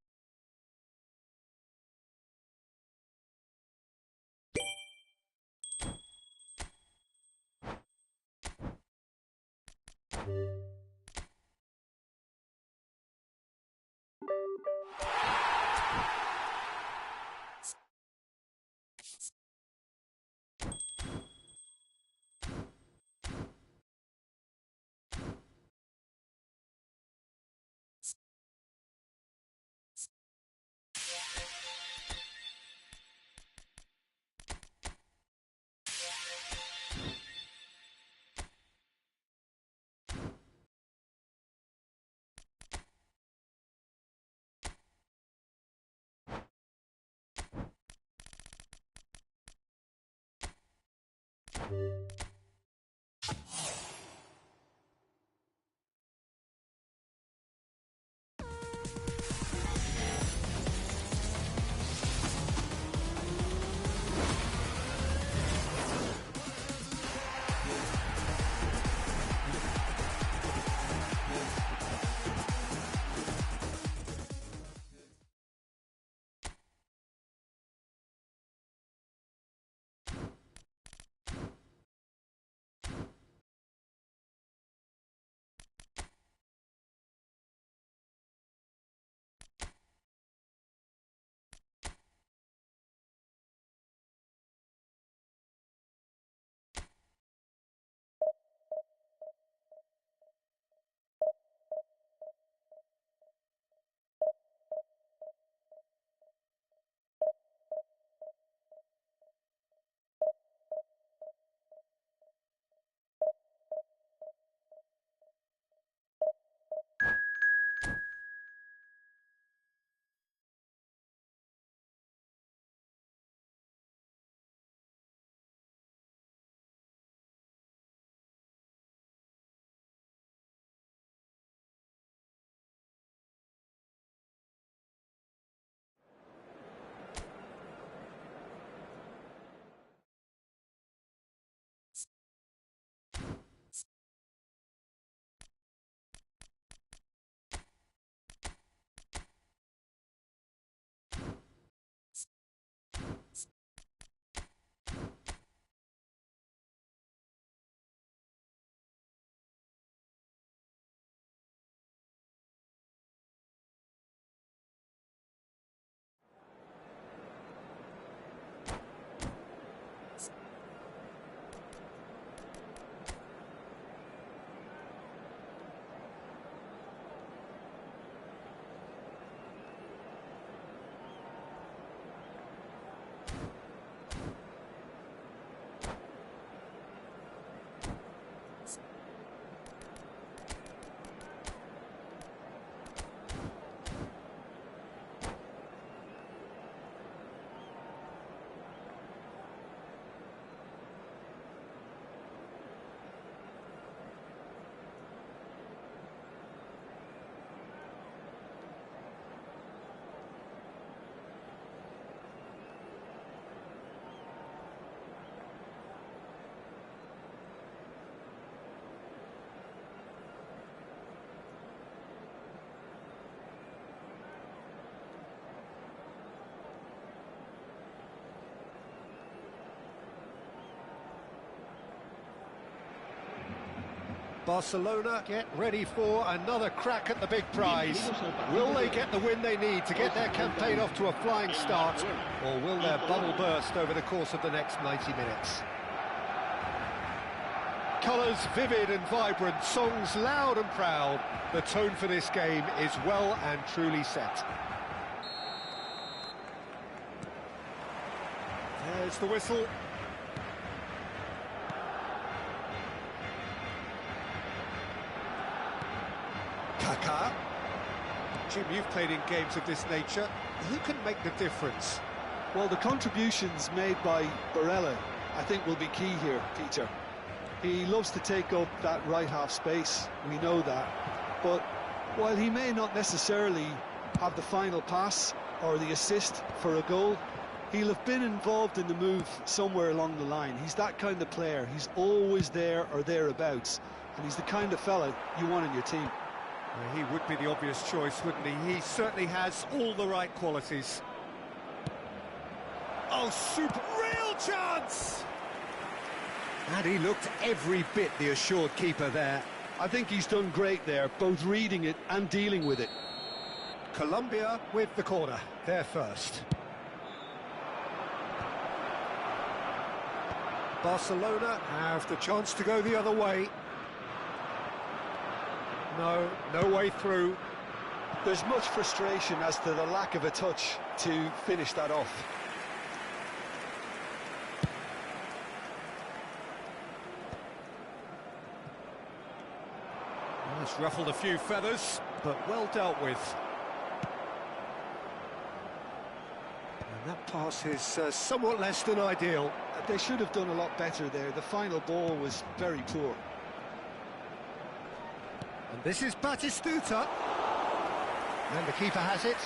Barcelona get ready for another crack at the big prize. Will they get the win they need to get their campaign off to a flying start, or will their bubble burst over the course of the next 90 minutes? Colours vivid and vibrant, songs loud and proud. The tone for this game is well and truly set. There's the whistle. Kaká. Jim, you've played in games of this nature. Who can make the difference? Well, the contributions made by Barella, I think, will be key here, Peter. He loves to take up that right half space, we know that. But while he may not necessarily have the final pass or the assist for a goal, he'll have been involved in the move somewhere along the line. He's that kind of player. He's always there or thereabouts. And he's the kind of fella you want in your team. He would be the obvious choice, wouldn't he? He certainly has all the right qualities. Oh, super! Real chance! And he looked every bit the assured keeper there. I think he's done great there, both reading it and dealing with it. Colombia with the corner, they're first. Barcelona have the chance to go the other way. No way through. There's much frustration as to the lack of a touch to finish that off. Well, it's ruffled a few feathers, but well dealt with. And that pass is somewhat less than ideal. They should have done a lot better there. The final ball was very poor. And this is Batistuta. And the keeper has it.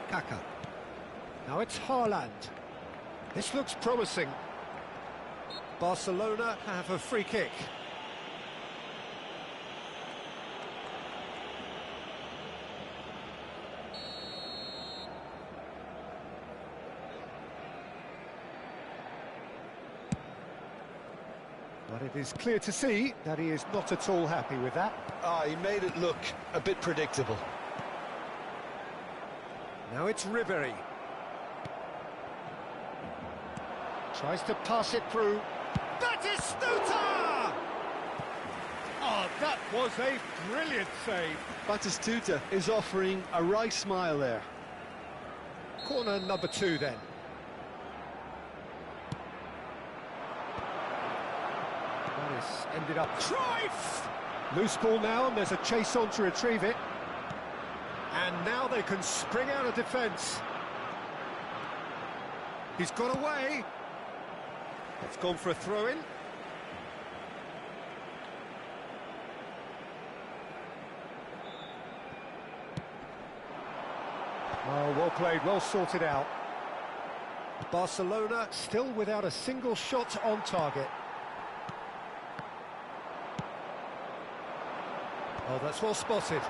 Kaká. Now it's Haaland. This looks promising. Barcelona have a free kick. But it is clear to see that he is not at all happy with that. He made it look a bit predictable. Now it's Ribery. Tries to pass it through. Batistuta! Oh, that was a brilliant save. Batistuta is offering a right smile there. Corner number 2 then. Ended up Cruyff! Loose ball now, and there's a chase on to retrieve it. And now they can spring out of defence. He's got away. It's gone for a throw-in. Oh, well played, well sorted out. Barcelona still without a single shot on target. Oh, that's well spotted.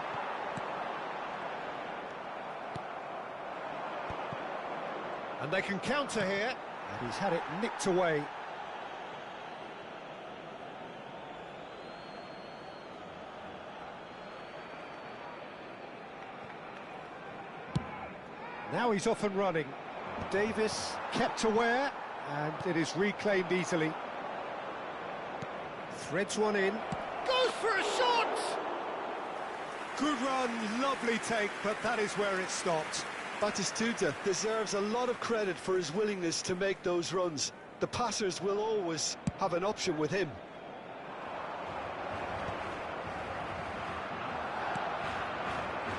And they can counter here. And he's had it nicked away. Now he's off and running. Davis kept aware, and it is reclaimed easily. Threads one in. Goes for a shot! Good run, lovely take, but that is where it stopped. Batistuta deserves a lot of credit for his willingness to make those runs. The passers will always have an option with him.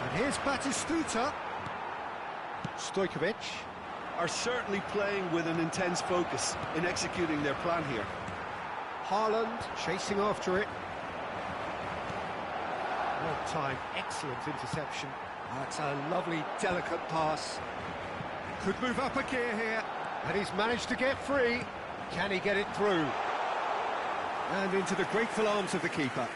And here's Batistuta. Stojkovic are certainly playing with an intense focus in executing their plan here. Haaland chasing after it. Well timed, excellent interception. That's a lovely, delicate pass. Could move up a gear here, and he's managed to get free. Can he get it through? And into the grateful arms of the keeper.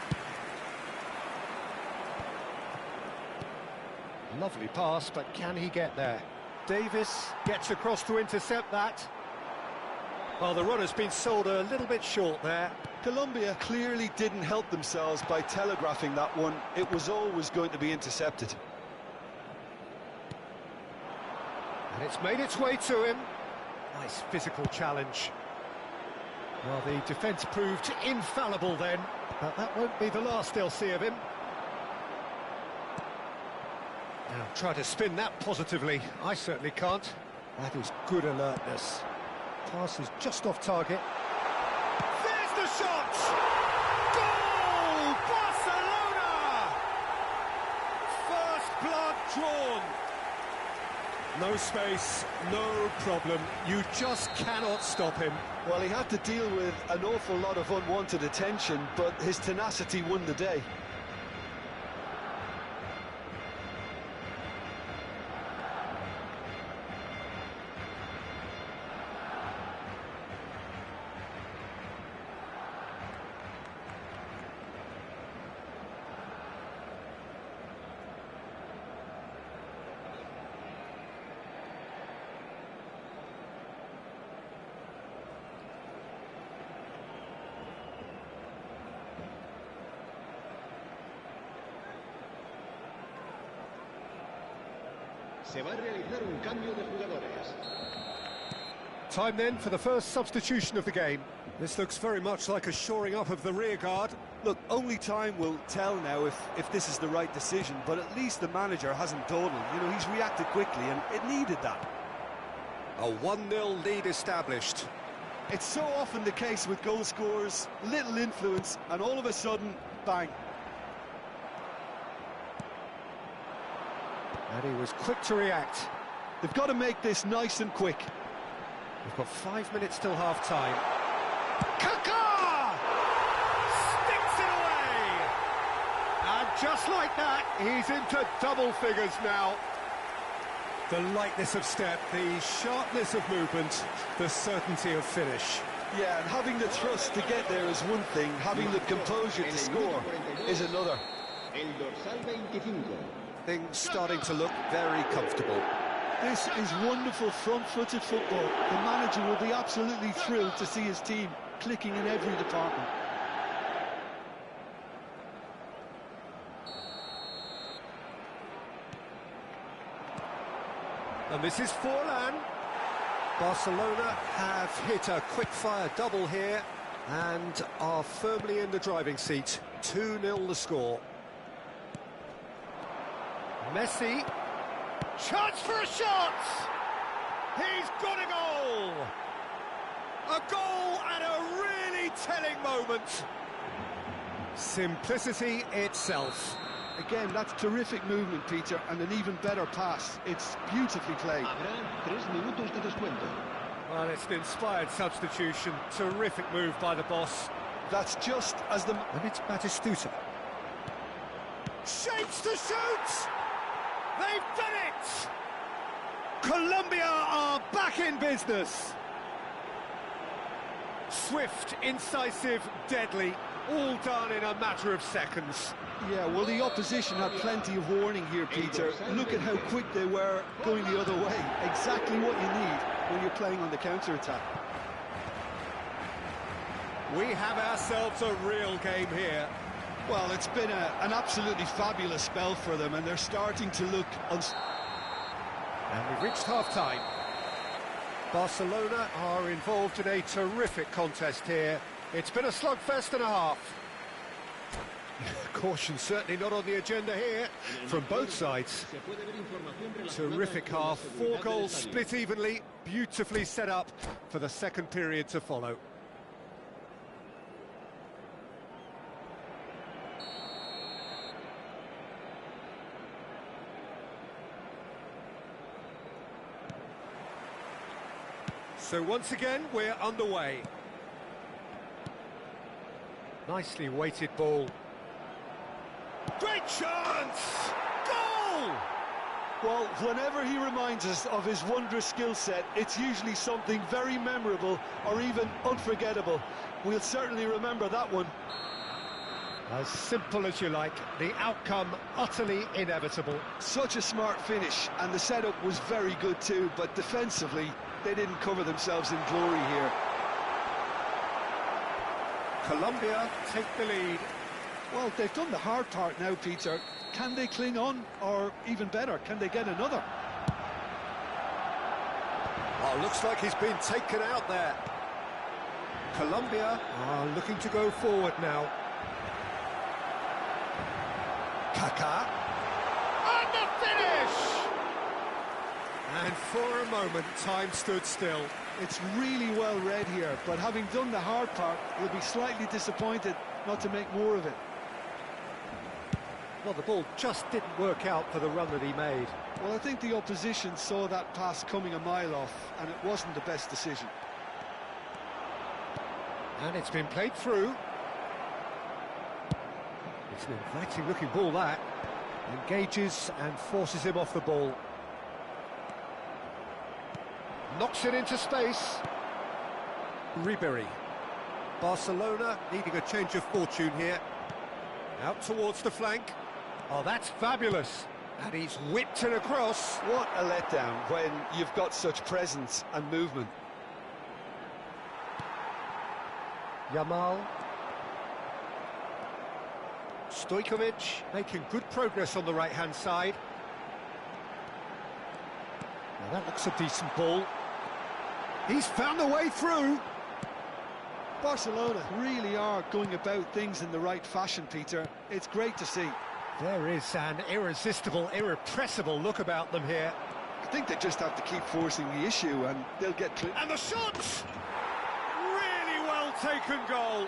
Lovely pass, but can he get there? Davis gets across to intercept that. Well, the run has been sold a little bit short there. Colombia clearly didn't help themselves by telegraphing that one. It was always going to be intercepted. And it's made its way to him. Nice physical challenge. Well, the defence proved infallible then, but that won't be the last they'll see of him. Now, try to spin that positively. I certainly can't. That is good alertness. Pass is just off target. There's the shot! Goal! Barcelona! First blood drawn. No space, no problem. You just cannot stop him. Well, he had to deal with an awful lot of unwanted attention, but his tenacity won the day. Se va a realizar un cambio de jugadores. Time then for the first substitution of the game. This looks very much like a shoring up of the rear guard. Look, only time will tell now if this is the right decision, but at least the manager hasn't dawdled. You know, he's reacted quickly, and it needed that. A 1-0 lead established. It's so often the case with goal scorers, little influence, and all of a sudden, bang. And he was quick to react. They've got to make this nice and quick. We've got 5 minutes till half-time. Kaká! Sticks it away! And just like that, he's into double figures now. The lightness of step, the sharpness of movement, the certainty of finish. Yeah, and having the trust to get there is one thing, having the composure to score is another. El dorsal 25. Things starting to look very comfortable. This is wonderful front-footed football. The manager will be absolutely thrilled to see his team clicking in every department. And this is Forlan. Barcelona have hit a quick-fire double here and are firmly in the driving seat. 2-0 the score. Messi. Chance for a shot! He's got a goal! A goal at a really telling moment. Simplicity itself. Again, that's terrific movement, Peter, and an even better pass. It's beautifully played. Habrá 3 minutos de descuento. Well, it's an inspired substitution. Terrific move by the boss. That's just as the... And it's Batistuta. Shapes to shoot! They've done it! Colombia are back in business. Swift, incisive, deadly, all done in a matter of seconds. Yeah, well, the opposition had plenty of warning here, Peter. Look at how quick they were going the other way. Exactly what you need when you're playing on the counter-attack. We have ourselves a real game here. Well, it's been an absolutely fabulous spell for them, and they're starting to look... And we've reached half-time. Barcelona are involved in a terrific contest here. It's been a slugfest and a half. Caution certainly not on the agenda here from both sides. Terrific half, 4 goals split evenly, beautifully set up for the second period to follow. So once again, we're underway. Nicely weighted ball. Great chance! Goal! Well, whenever he reminds us of his wondrous skill set, it's usually something very memorable or even unforgettable. We'll certainly remember that one. As simple as you like, the outcome utterly inevitable. Such a smart finish, and the setup was very good too, but defensively, they didn't cover themselves in glory here. Colombia take the lead. Well, they've done the hard part now, Peter. Can they cling on, or even better, can they get another? Oh, looks like he's been taken out there. Colombia are looking to go forward now. Kaká. And the finish! And for a moment, time stood still. It's really well read here, but having done the hard part, he'll be slightly disappointed not to make more of it. Well, the ball just didn't work out for the run that he made. Well, I think the opposition saw that pass coming a mile off, and it wasn't the best decision. And it's been played through. It's an inviting-looking ball, that. Engages and forces him off the ball. Knocks it into space. Ribery. Barcelona needing a change of fortune here. Out towards the flank. Oh, that's fabulous. And he's whipped it across. What a letdown when you've got such presence and movement. Yamal. Stojkovic making good progress on the right-hand side. Now that looks a decent ball. He's found a way through. Barcelona really are going about things in the right fashion, Peter. It's great to see. There is an irresistible, irrepressible look about them here. I think they just have to keep forcing the issue and they'll get clear. And the shot! Really well taken goal.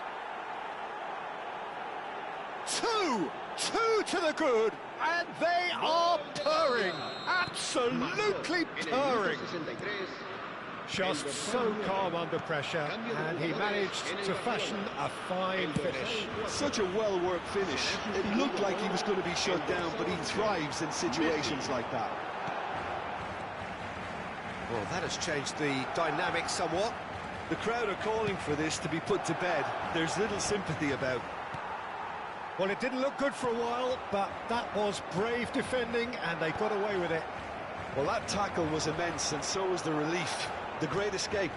Two to the good, and they are purring, absolutely purring. Just so calm under pressure, and he managed to fashion a fine finish. Such a well-worked finish. It looked like he was going to be shut down, but he thrives in situations like that. Well, that has changed the dynamic somewhat. The crowd are calling for this to be put to bed. There's little sympathy about. Well, it didn't look good for a while, but that was brave defending, and they got away with it. Well, that tackle was immense, and so was the relief. The great escape.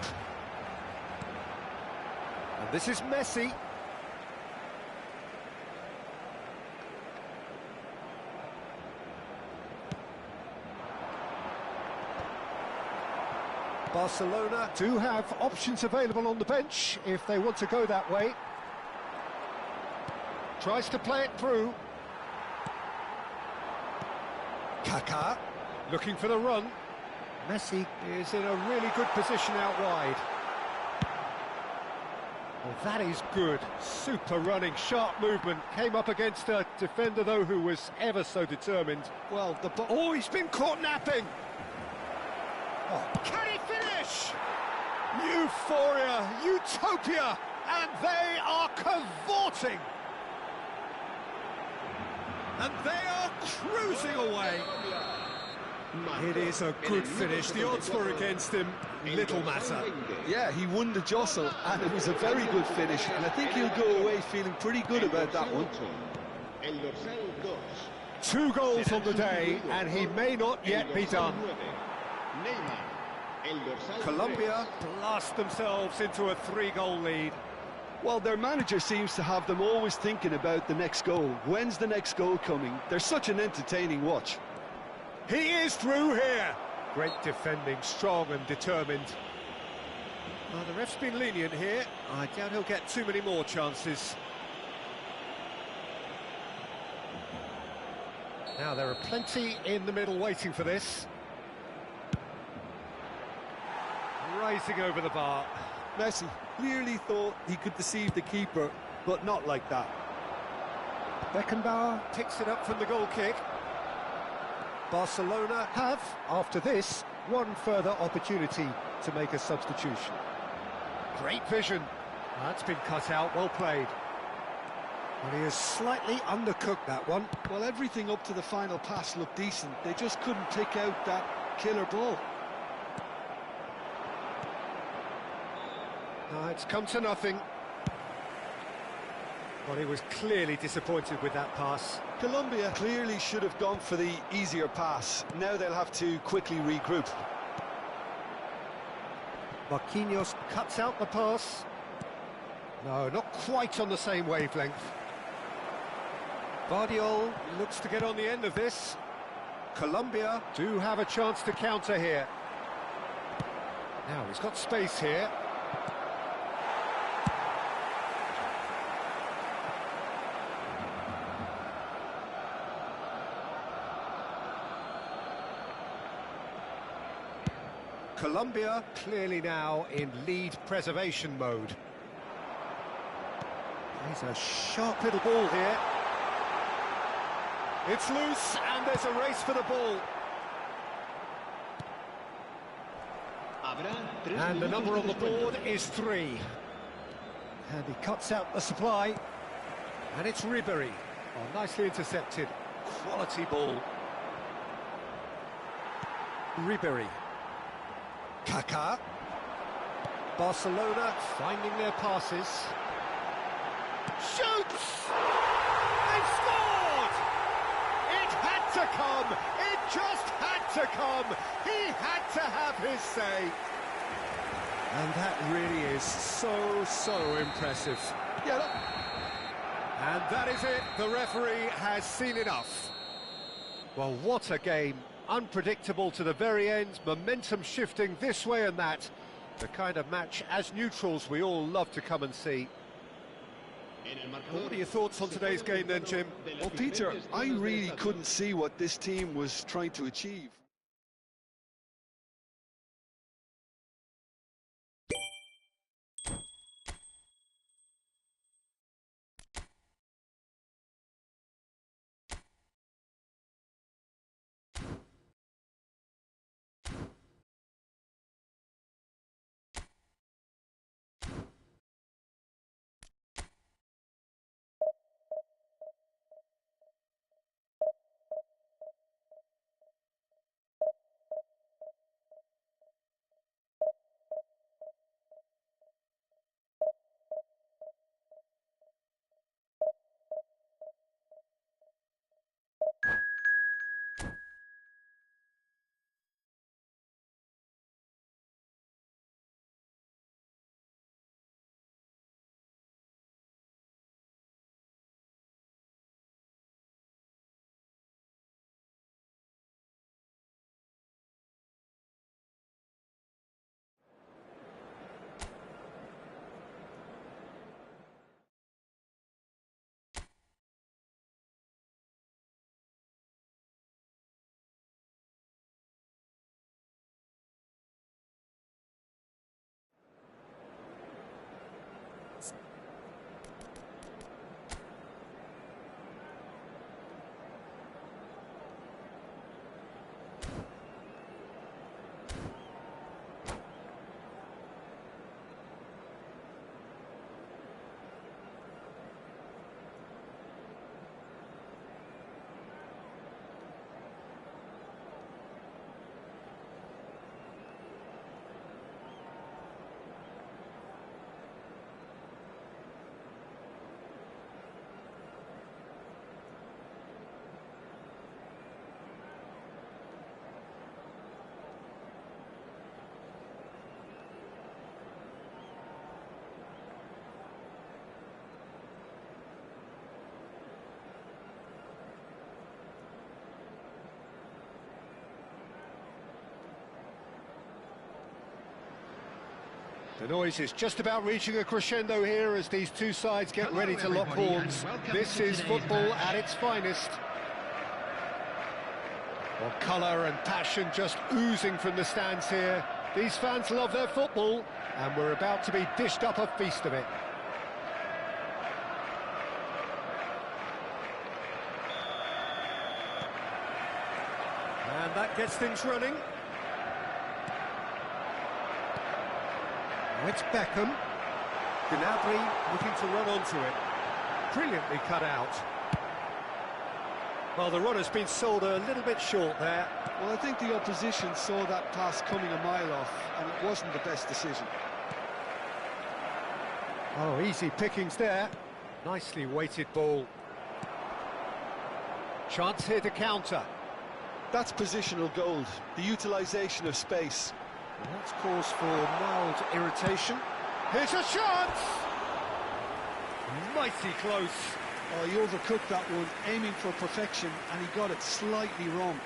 And this is Messi. Barcelona do have options available on the bench if they want to go that way. Tries to play it through. Kaká looking for the run. Messi is in a really good position out wide. Well, that is good. Super running, sharp movement. Came up against a defender, though, who was ever so determined. Well, Oh, he's been caught napping. Oh, can he finish? Euphoria, utopia, and they are cavorting. And they are cruising away. It is a good finish. The odds were against him. Little matter. Yeah, he won the jostle, and it was a very good finish. And I think he'll go away feeling pretty good about that one. 2 goals on the day, and he may not yet be done. Colombia blast themselves into a 3-goal lead. Well, their manager seems to have them always thinking about the next goal. When's the next goal coming? They're such an entertaining watch. He is through here. Great defending, strong and determined. Well, the ref's been lenient here. I doubt he'll get too many more chances. Now, there are plenty in the middle waiting for this. Rising over the bar. Messi clearly thought he could deceive the keeper, but not like that. Beckenbauer picks it up from the goal kick. Barcelona have, after this, one further opportunity to make a substitution. Great vision. That's been cut out, well played. Well, he has slightly undercooked that one. Well, everything up to the final pass looked decent. They just couldn't pick out that killer ball. It's come to nothing. Well, he was clearly disappointed with that pass. Colombia clearly should have gone for the easier pass. Now they'll have to quickly regroup. Marquinhos cuts out the pass. No, not quite on the same wavelength. Bardiol looks to get on the end of this. Colombia do have a chance to counter here. Now he's got space here. Colombia clearly now in lead preservation mode. He's a sharp little ball here. It's loose, and there's a race for the ball. And the number on the board is 3. And he cuts out the supply. And it's Ribery. Oh, nicely intercepted. Quality ball. Ribery. Kaká. Barcelona finding their passes. Shoots! They've scored! It had to come! It just had to come! He had to have his say! And that really is so impressive. Yeah, look. And that is it. The referee has seen enough. Well, what a game. Unpredictable to the very end, momentum shifting this way and that. The kind of match, as neutrals, we all love to come and see. What are your thoughts on today's game then, Jim? Well, Peter, I really couldn't see what this team was trying to achieve. The noise is just about reaching a crescendo here as these two sides get ready to lock horns. This is football at its finest. Well, colour and passion just oozing from the stands here. These fans love their football, and we're about to be dished up a feast of it. And that gets things running. It's Beckham. Gnabry looking to run onto it. Brilliantly cut out. Well, the run has been sold a little bit short there. Well, I think the opposition saw that pass coming a mile off, and it wasn't the best decision. Oh, easy pickings there. Nicely weighted ball. Chance here to counter. That's positional gold, the utilisation of space. And that's cause for mild irritation. Here's a chance! Mighty close. Oh, he overcooked that one, aiming for perfection, and he got it slightly wrong.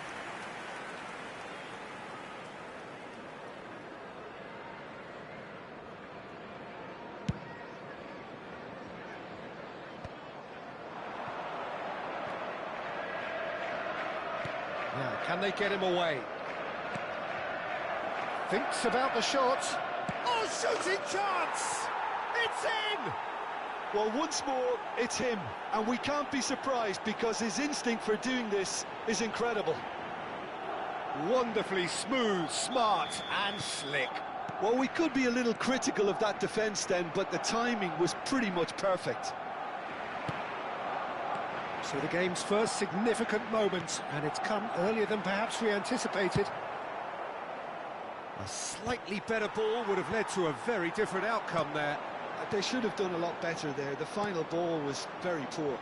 Now, can they get him away? Thinks about the shot. Oh, shooting chance! It's in! Well, once more, it's him, and we can't be surprised because his instinct for doing this is incredible. Wonderfully smooth, smart and slick. Well, we could be a little critical of that defence then, but the timing was pretty much perfect. So the game's first significant moment, and it's come earlier than perhaps we anticipated. A slightly better ball would have led to a very different outcome there. They should have done a lot better there. The final ball was very poor.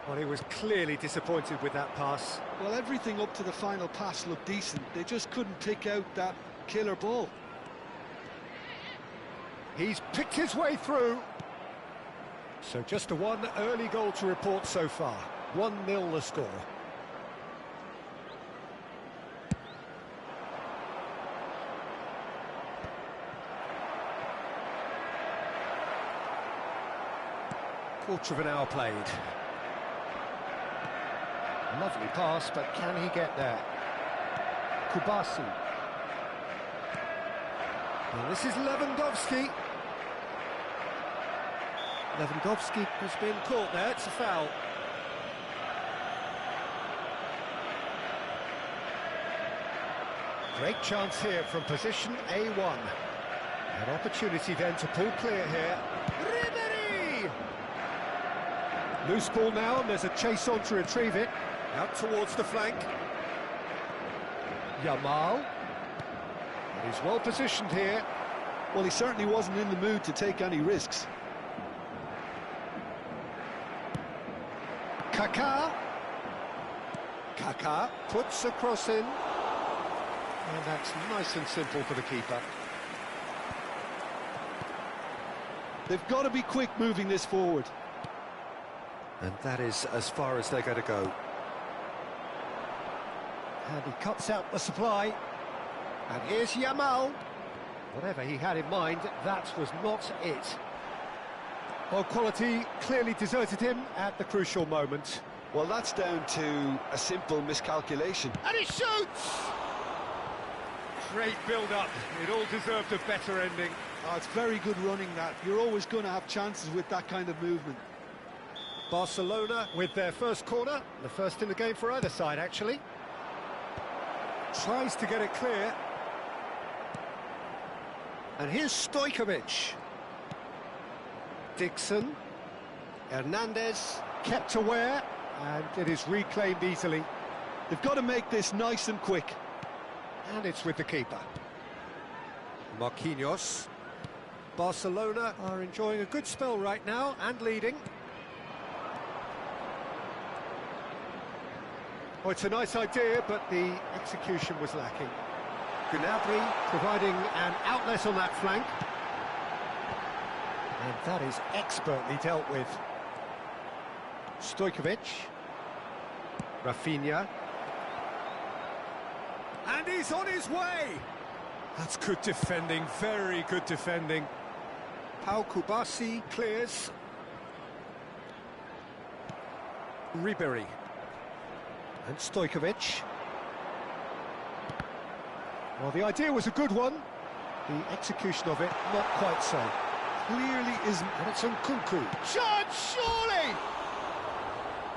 Well, he was clearly disappointed with that pass. Well, everything up to the final pass looked decent. They just couldn't pick out that killer ball. He's picked his way through. So just a one early goal to report so far. 1-0 the score. Quarter of an hour played. Lovely pass, but can he get there? Kubasi. And this is Lewandowski. Lewandowski has been caught there, it's a foul. Great chance here from position A1. An opportunity then to pull clear here. Ribery! Loose ball now, and there's a chase on to retrieve it. Out towards the flank. Yamal. And he's well positioned here. Well, he certainly wasn't in the mood to take any risks. Kaká. Kaká puts a cross in. And that's nice and simple for the keeper. They've got to be quick moving this forward. And that is as far as they're going to go. And he cuts out the supply. And here's Yamal. Whatever he had in mind, that was not it. Well, quality clearly deserted him at the crucial moment. Well, that's down to a simple miscalculation. And he shoots! Great build-up. It all deserved a better ending. Oh, it's very good running, that. You're always going to have chances with that kind of movement. Barcelona with their first corner. The first in the game for either side, actually. Tries to get it clear. And here's Stojkovic. Dixon. Hernandez kept aware, and it is reclaimed easily. They've got to make this nice and quick. And it's with the keeper. Marquinhos. Barcelona are enjoying a good spell right now and leading. Oh, it's a nice idea, but the execution was lacking. Gnabry providing an outlet on that flank. And that is expertly dealt with. Stojkovic. Rafinha. And he's on his way! That's good defending, very good defending. Pau Kubasi clears. Ribery. And Stojkovic. Well, the idea was a good one. The execution of it, not quite so. Clearly isn't. And it's Nkunku. Shot, surely!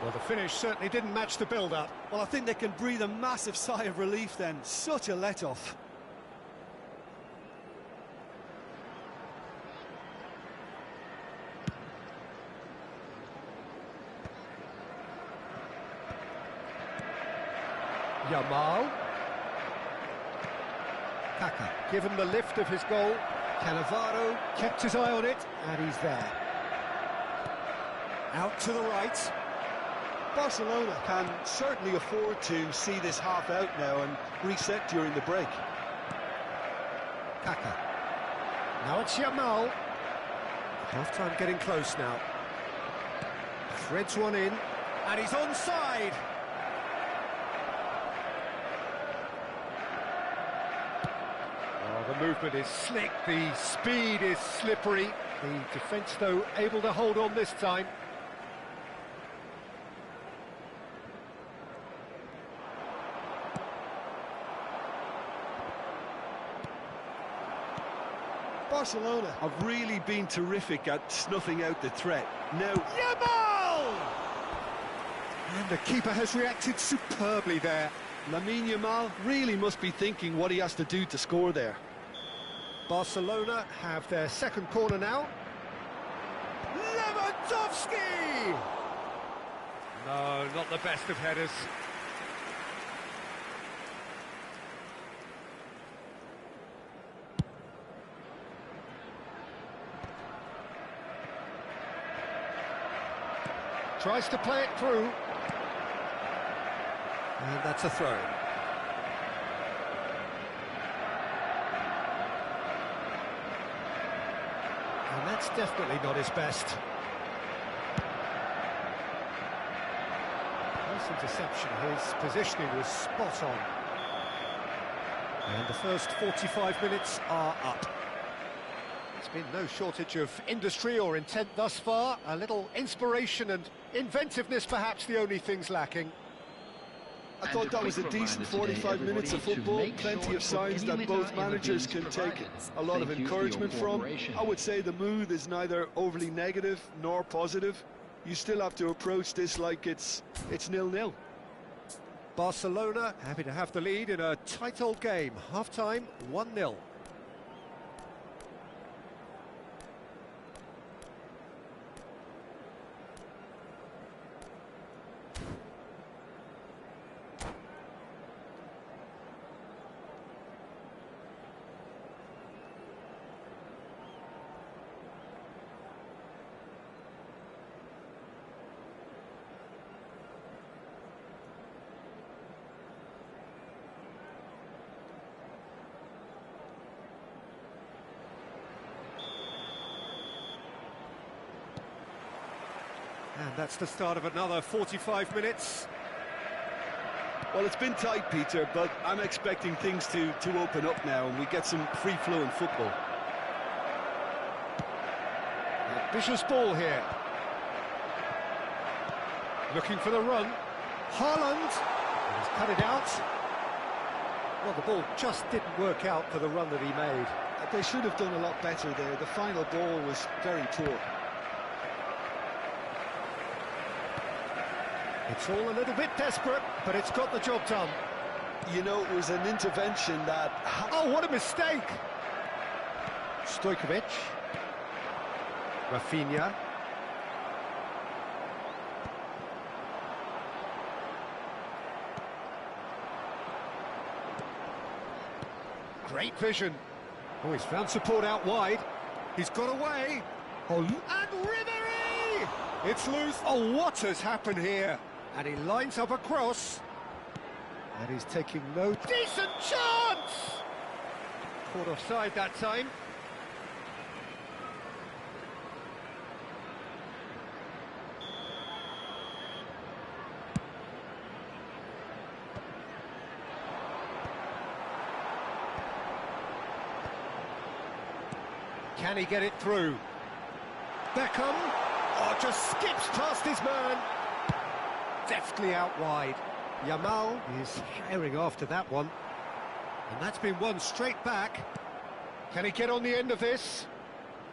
Well, the finish certainly didn't match the build-up. Well, I think they can breathe a massive sigh of relief then. Such a let-off. Yamal. Kaká, given the lift of his goal. Cannavaro kept his eye on it, and he's there. Out to the right. Barcelona can certainly afford to see this half out now and reset during the break. Kaká. Now it's Yamal. Half-time getting close now. Threads one in, and he's onside. Oh, the movement is slick, the speed is slippery. The defence, though, able to hold on this time. Barcelona have really been terrific at snuffing out the threat. Now, Yamal! And the keeper has reacted superbly there. Lamine Yamal really must be thinking what he has to do to score there. Barcelona have their second corner now. Lewandowski! No, not the best of headers. Tries to play it through. And that's a throw. And that's definitely not his best. Nice interception. His positioning was spot on. And the first 45 minutes are up. There's been no shortage of industry or intent thus far. A little inspiration and inventiveness, perhaps the only things lacking. I thought that was a decent 45 minutes of football. Plenty of signs that both managers can take a lot of encouragement from. I would say the mood is neither overly negative nor positive. You still have to approach this like it's 0-0. Barcelona happy to have the lead in a tight old game. Half-time, 1-0. And that's the start of another 45 minutes. Well, it's been tight, Peter, but I'm expecting things to open up now and we get some free-flowing football. Ambitious ball here. Looking for the run. Haaland. He's cut it out. Well, the ball just didn't work out for the run that he made. They should have done a lot better there. The final ball was very poor. It's all a little bit desperate, but it's got the job done. You know, it was an intervention that... Oh, what a mistake! Stojkovic. Rafinha. Great vision. Oh, he's found support out wide. He's got away. Oh, and Ribéry! It's loose. Oh, what has happened here? And he lines up a cross. And he's taking no decent chance! Caught offside that time. Can he get it through? Beckham. Oh, just skips past his man. Deftly out wide. Yamal is herring after that one. And that's been won straight back. Can he get on the end of this?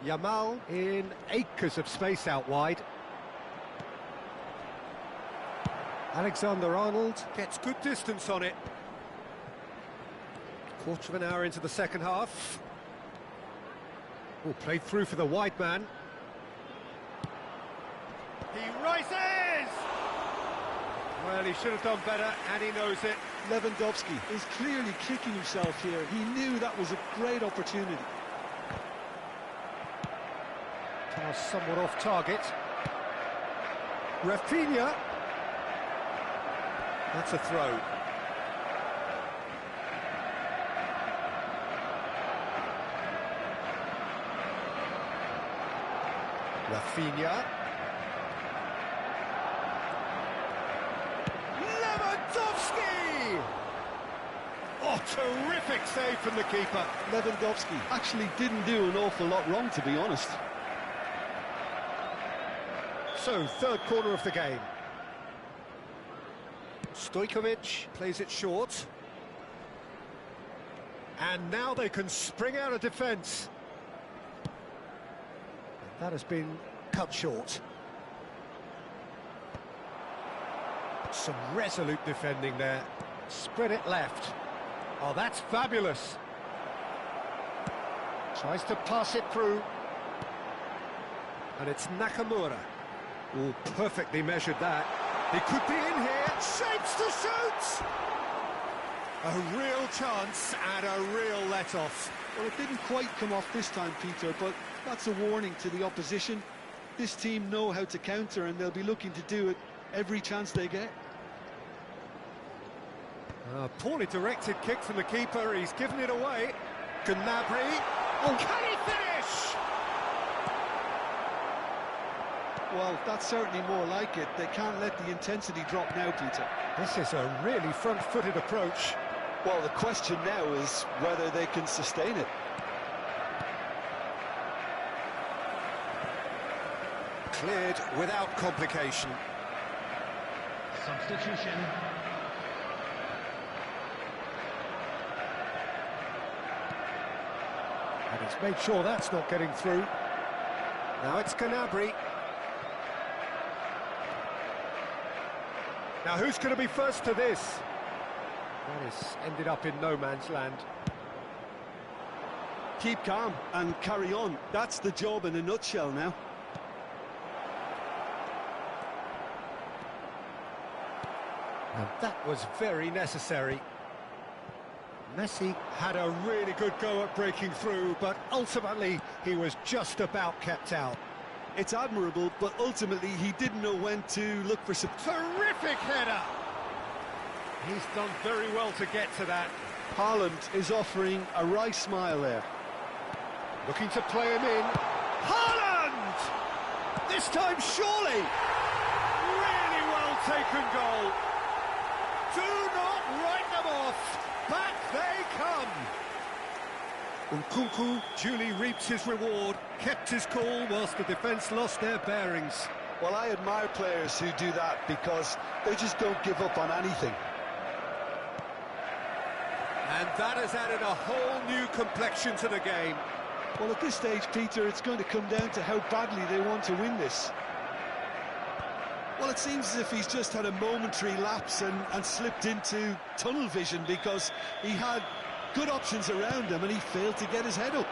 Yamal in acres of space out wide. Alexander-Arnold gets good distance on it. Quarter of an hour into the second half. Oh, played through for the wide man. He rises! Well, he should have done better, and he knows it. Lewandowski is clearly kicking himself here. He knew that was a great opportunity. Pass somewhat off target. Rafinha. That's a throw. Rafinha. Lewandowski! Oh, terrific save from the keeper. Lewandowski actually didn't do an awful lot wrong, to be honest. So, third corner of the game. Stojkovic plays it short. And now they can spring out of defence. That has been cut short. Some resolute defending there. Spread it left. Oh, that's fabulous. Tries to pass it through. And it's Nakamura. Oh, perfectly measured that. He could be in here. Shapes to shoot! A real chance and a real let-off. Well, it didn't quite come off this time, Peter, but that's a warning to the opposition. This team know how to counter, and they'll be looking to do it every chance they get. Poorly directed kick from the keeper. He's given it away. Gnabry. Oh, can he finish? Well, that's certainly more like it. They can't let the intensity drop now, Peter. This is a really front-footed approach. Well, the question now is whether they can sustain it. Cleared without complication. Substitution. And he's made sure that's not getting through. Now it's Gnabry. Now who's going to be first to this? That has ended up in no man's land. Keep calm and carry on. That's the job in a nutshell now. And that was very necessary. Messi had a really good go at breaking through, but ultimately he was just about kept out. It's admirable, but ultimately he didn't know when to look for some... Terrific header! He's done very well to get to that. Haaland is offering a wry smile there. Looking to play him in. Haaland! This time surely! Really well taken goal. Do not write them off. Back they come. Nkunku duly reaps his reward, kept his cool whilst the defence lost their bearings. Well, I admire players who do that because they just don't give up on anything. And that has added a whole new complexion to the game. Well, at this stage, Peter, it's going to come down to how badly they want to win this. Well, it seems as if he's just had a momentary lapse and slipped into tunnel vision because he had good options around him and he failed to get his head up.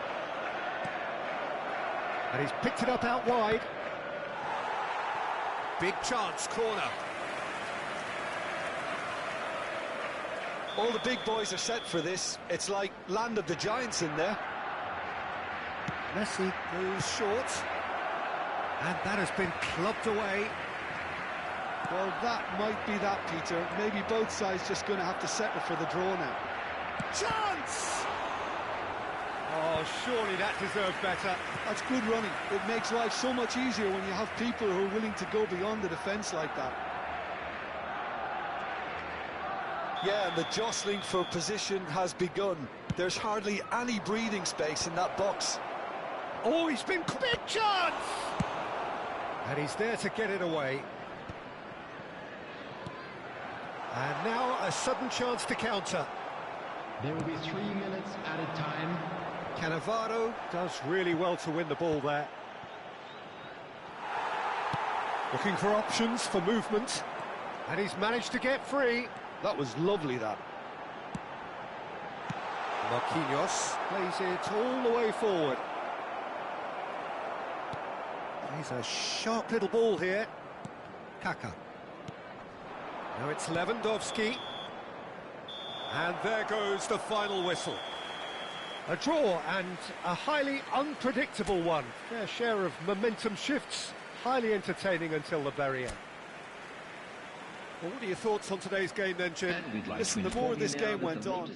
And he's picked it up out wide. Big chance, corner. All the big boys are set for this. It's like land of the giants in there. Messi goes short. And that has been clubbed away. Well, that might be that, Peter. Maybe both sides just going to have to settle for the draw now. Chance! Oh, surely that deserved better. That's good running. It makes life so much easier when you have people who are willing to go beyond the defence like that. Yeah, and the jostling for position has begun. There's hardly any breathing space in that box. Oh, he's been... Big chance! And he's there to get it away. And now a sudden chance to counter. There will be 3 minutes added time. Cannavaro does really well to win the ball there. Looking for options for movement. And he's managed to get free. That was lovely, that. Marquinhos plays it all the way forward. He's a sharp little ball here. Kaka. Now it's Lewandowski. And there goes the final whistle. A draw and a highly unpredictable one. Fair share of momentum shifts. Highly entertaining until the very end. Well, what are your thoughts on today's game then, Jim? Listen, the more this game went on,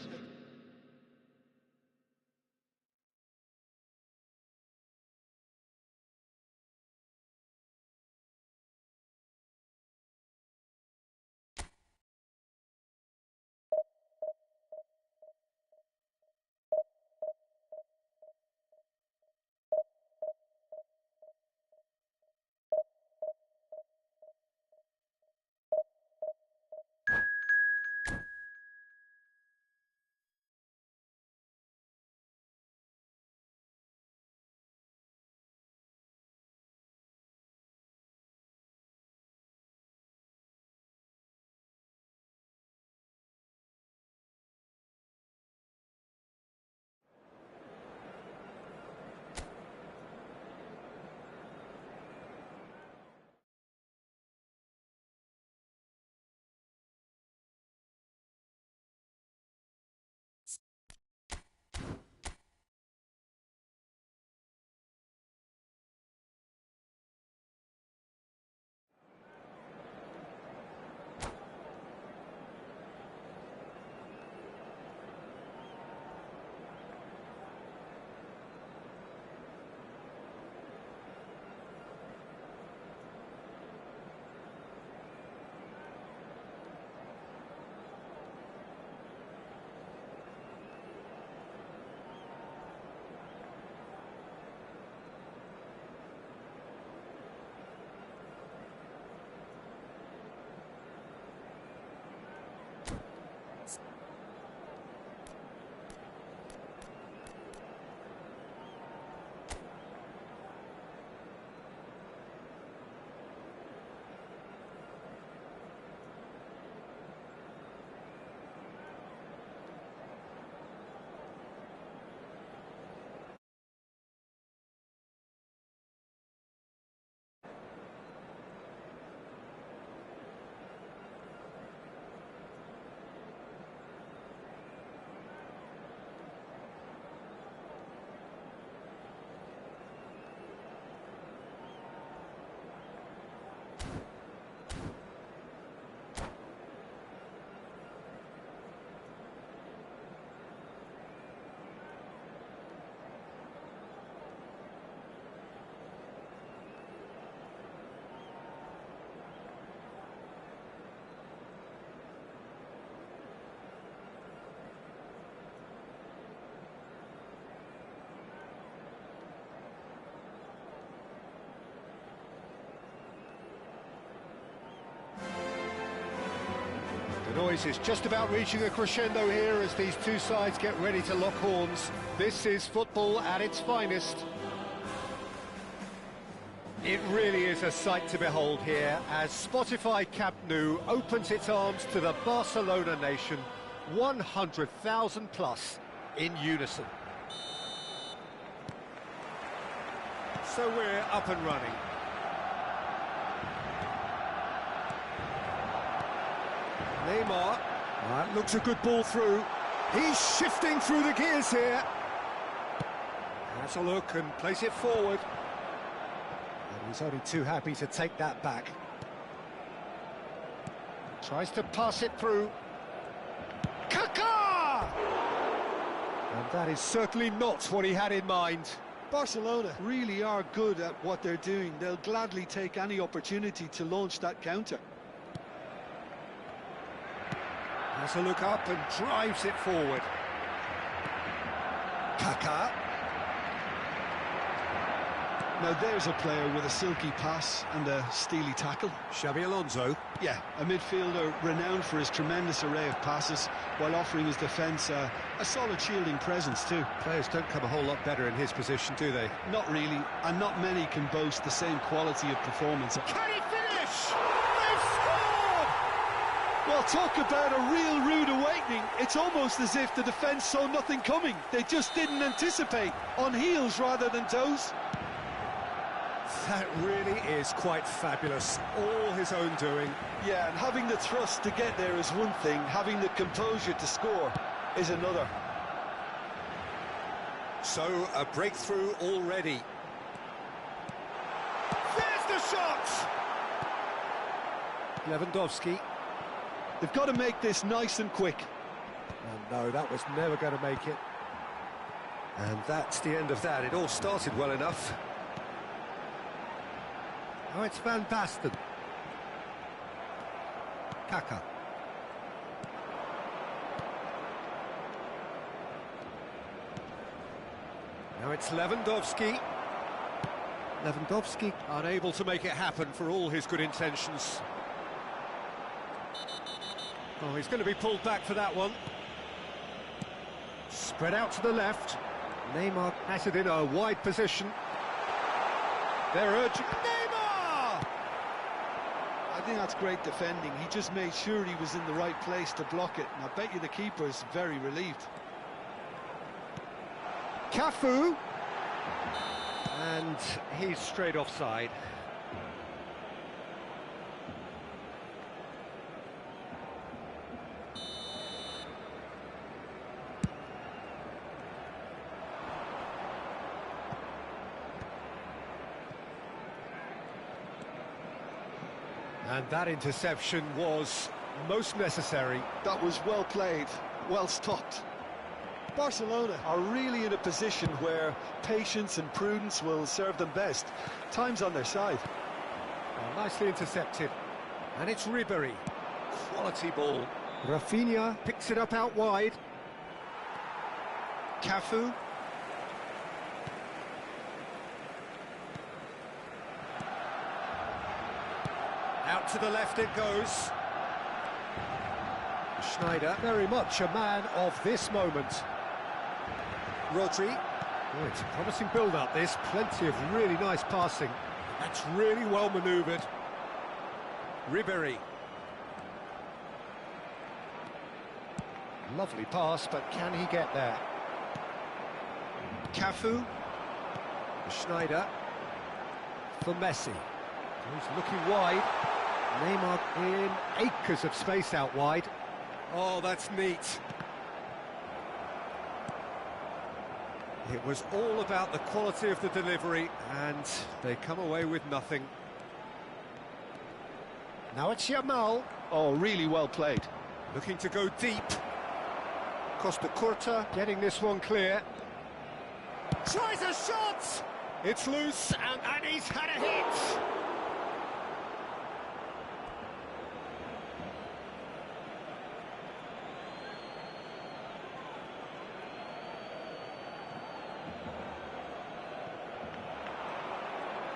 The noise is just about reaching a crescendo here as these two sides get ready to lock horns. This is football at its finest. It really is a sight to behold here as Spotify Camp Nou opens its arms to the Barcelona nation, 100,000 plus in unison. So we're up and running. Neymar. That looks a good ball through. He's shifting through the gears here. Has a look and plays it forward. And he's only too happy to take that back. Tries to pass it through. Kaká! And that is certainly not what he had in mind. Barcelona really are good at what they're doing. They'll gladly take any opportunity to launch that counter. Has a look up and drives it forward. Kaká. Now there's a player with a silky pass and a steely tackle. Xabi Alonso. Yeah, a midfielder renowned for his tremendous array of passes while offering his defence a solid shielding presence too. Players don't come a whole lot better in his position, do they? Not really, and not many can boast the same quality of performance. Can he finish? They've scored! Well, talk about a real rude awakening. It's almost as if the defence saw nothing coming. They just didn't anticipate, on heels rather than toes. That really is quite fabulous, all his own doing. Yeah, and having the thrust to get there is one thing, having the composure to score is another. So, a breakthrough already. There's the shot! Lewandowski. They've got to make this nice and quick. And no, that was never going to make it. And that's the end of that. It all started well enough. Oh, it's Van Basten. Kaká. Now it's Lewandowski. Lewandowski unable to make it happen for all his good intentions. Oh, he's going to be pulled back for that one. Spread out to the left. Neymar has it in a wide position. They're urging... I think that's great defending. He just made sure he was in the right place to block it, and I bet you the keeper's very relieved. Cafu, and he's straight offside. And that interception was most necessary. That was well played, well stopped. Barcelona are really in a position where patience and prudence will serve them best. Time's on their side. Well, nicely intercepted. And it's Ribéry. Quality ball. Rafinha picks it up out wide. Cafu. Out to the left it goes. Schneider, very much a man of this moment. Rodri. Oh, it's a promising build-up, this. Plenty of really nice passing. That's really well manoeuvred. Ribéry. Lovely pass, but can he get there? Cafu. Schneider. For Messi. He's looking wide. Neymar in acres of space out wide. Oh, that's neat. It was all about the quality of the delivery, and they come away with nothing. Now it's Yamal. Oh, really well played. Looking to go deep. Costa Curta getting this one clear. Tries a shot! It's loose, and he's had a hit!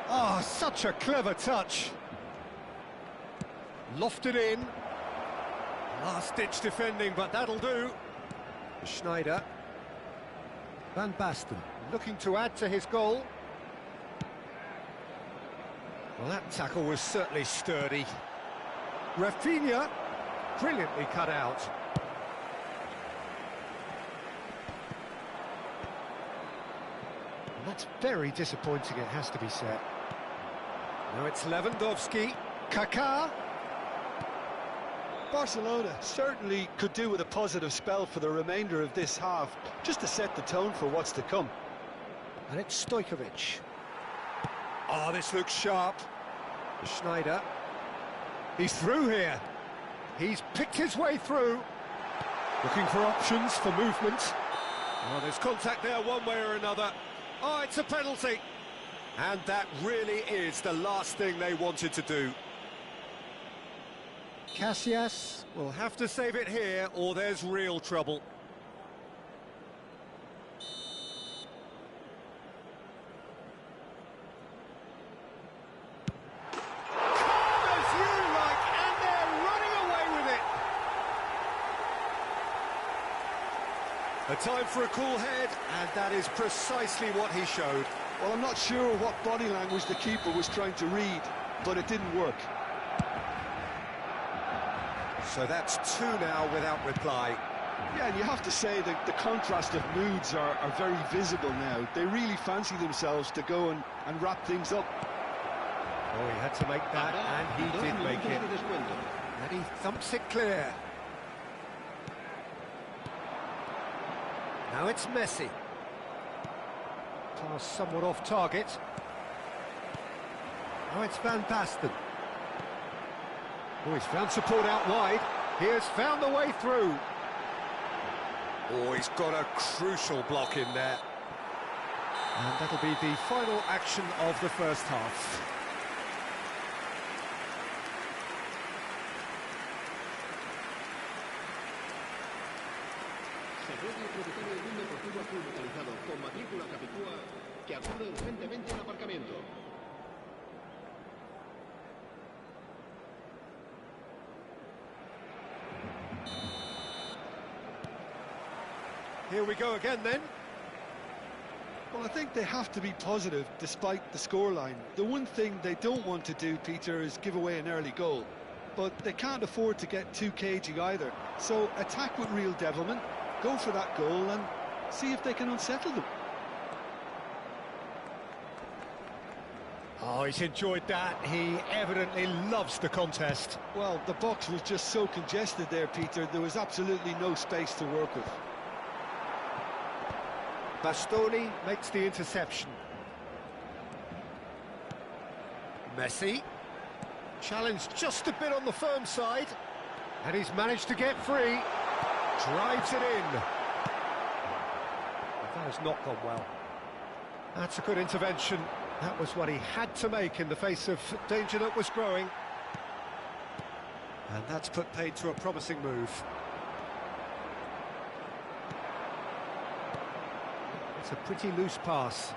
Oh, such a clever touch. Lofted in. Last-ditch defending, but that'll do. Schneider. Van Basten looking to add to his goal. Well, that tackle was certainly sturdy. Rafinha, brilliantly cut out. And that's very disappointing, it has to be said. Now it's Lewandowski, Kaká. Barcelona certainly could do with a positive spell for the remainder of this half, just to set the tone for what's to come. And it's Stojkovic. Oh, this looks sharp. Schneider. He's through here. He's picked his way through. Looking for options for movement. Oh, there's contact there one way or another. Oh, it's a penalty. And that really is the last thing they wanted to do. Casillas will have to save it here, or there's real trouble. Calm as you like, and they're running away with it. A time for a cool head, and that is precisely what he showed. Well, I'm not sure what body language the keeper was trying to read, but it didn't work. So that's 2 now without reply. Yeah, and you have to say that the contrast of moods are very visible now. They really fancy themselves to go and wrap things up. Oh, he had to make that, and he did make it. And he thumps it clear. Now it's Messi. Pass somewhat off target. Now it's Van Basten. Oh, he's found support out wide. He has found the way through. Oh, he's got a crucial block in there. And that'll be the final action of the first half. Se juega el propietario de un deportivo azul localizado con matrícula capicúa que acude urgentemente al aparcamiento. Here we go again then. Well, I think they have to be positive despite the scoreline. The one thing they don't want to do, Peter, is give away an early goal. But they can't afford to get too cagey either. So attack with real devilment, go for that goal and see if they can unsettle them. Oh, he's enjoyed that. He evidently loves the contest. Well, the box was just so congested there, Peter. There was absolutely no space to work with. Bastoni makes the interception. Messi. Challenged just a bit on the firm side. And he's managed to get free. Drives it in. That has not gone well. That's a good intervention. That was what he had to make in the face of danger that was growing. And that's put paid to a promising move. It's a pretty loose pass.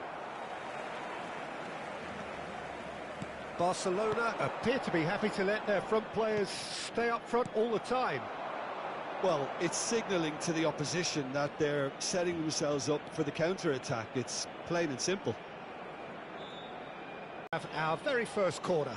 Barcelona appear to be happy to let their front players stay up front all the time. Well, it's signalling to the opposition that they're setting themselves up for the counter-attack. It's plain and simple. Have our very first corner.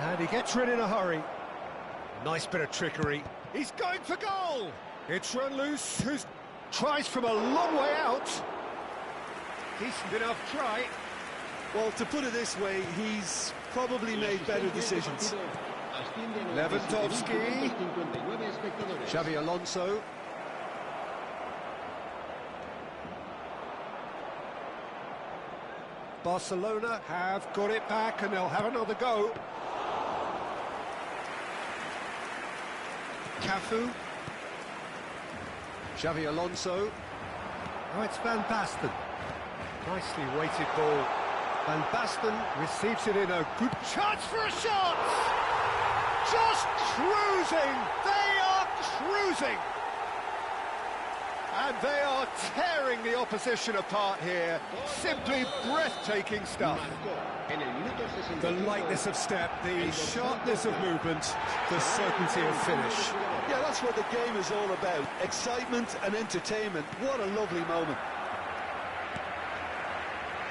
And he gets rid in a hurry. Nice bit of trickery. He's going for goal! It's run loose, who tries from a long way out. Decent enough try. Well, to put it this way, he's probably made better decisions. Lewandowski. Xavi Alonso. Barcelona have got it back and they'll have another go. Cafu. Xavi Alonso. Oh, it's Van Basten. Nicely weighted ball. Van Basten receives it in a good chance for a shot! Just cruising! They are cruising! And they are tearing the opposition apart here. Simply breathtaking stuff. The lightness of step, the sharpness of movement, the certainty of finish. Yeah, that's what the game is all about. Excitement and entertainment. What a lovely moment.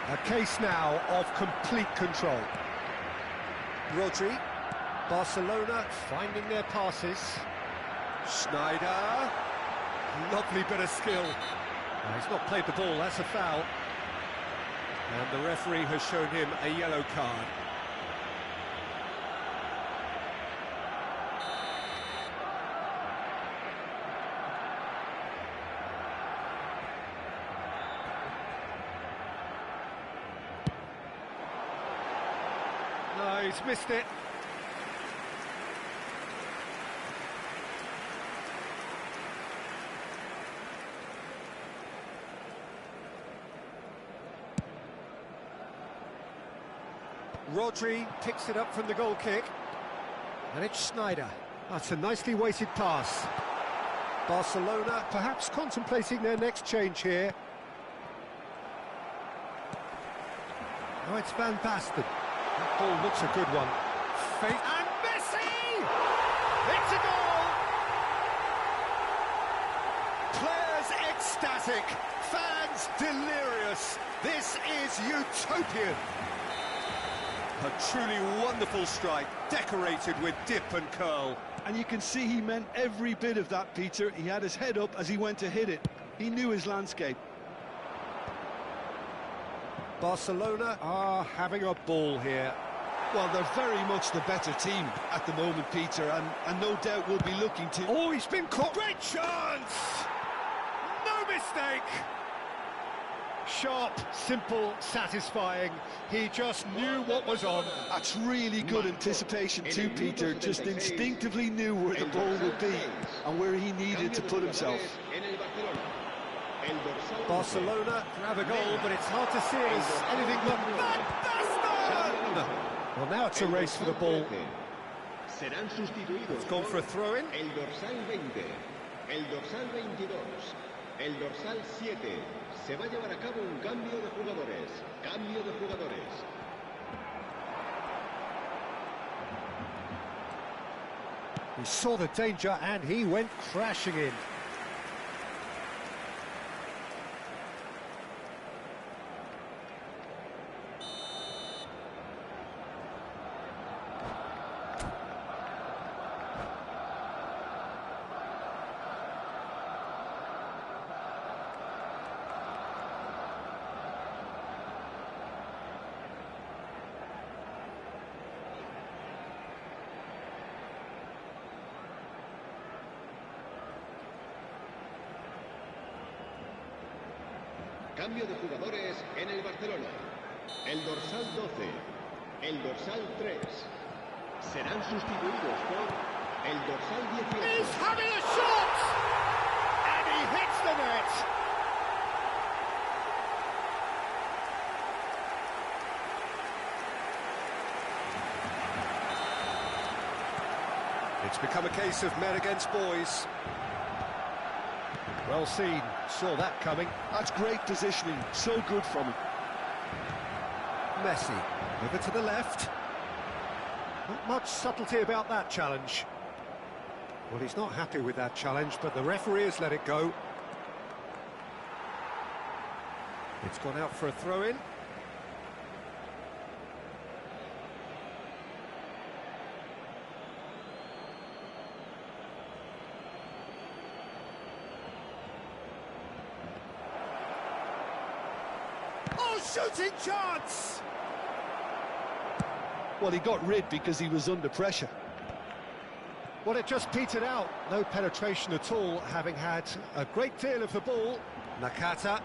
A case now of complete control. Rodri. Barcelona finding their passes. Schneider. Lovely bit of skill. He's not played the ball, that's a foul. And the referee has shown him a yellow card. No, he's missed it. Rodri picks it up from the goal kick. And it's Schneider. That's a nicely weighted pass. Barcelona perhaps contemplating their next change here. Oh, it's Van Basten. That ball looks a good one. And Messi! It's a goal! Players ecstatic, fans delirious. This is utopian. A truly wonderful strike, decorated with dip and curl. And you can see he meant every bit of that, Peter. He had his head up as he went to hit it. He knew his landscape. Barcelona are having a ball here. Well, they're very much the better team at the moment, Peter, and no doubt will be looking to... Oh, he's been caught. Great chance! No mistake! Sharp, simple, satisfying. He just knew what was on. That's really good anticipation too, Peter. Just instinctively knew where the ball would be and where he needed to put himself. Barcelona grab a goal, but it's hard to see it as anything but Van Basten! Well, now it's a race for the ball. It's gone for a throw-in. El dorsal 20, el dorsal 22, el dorsal 7. Se va a llevar a cabo un cambio de jugadores. Cambio de jugadores. He saw the danger and he went crashing in. Cambio de jugadores en el Barcelona. El dorsal 12, el dorsal 3 serán sustituidos por el dorsal 18. He's having a shot! And he hits the net! It's become a case of men against boys. Well seen, saw that coming. That's great positioning, so good from him. Messi, over to the left. Not much subtlety about that challenge. Well, he's not happy with that challenge, but the referee has let it go. It's gone out for a throw-in. Shooting chance! Well, he got rid because he was under pressure. Well, it just petered out. No penetration at all, having had a great deal of the ball. Nakata.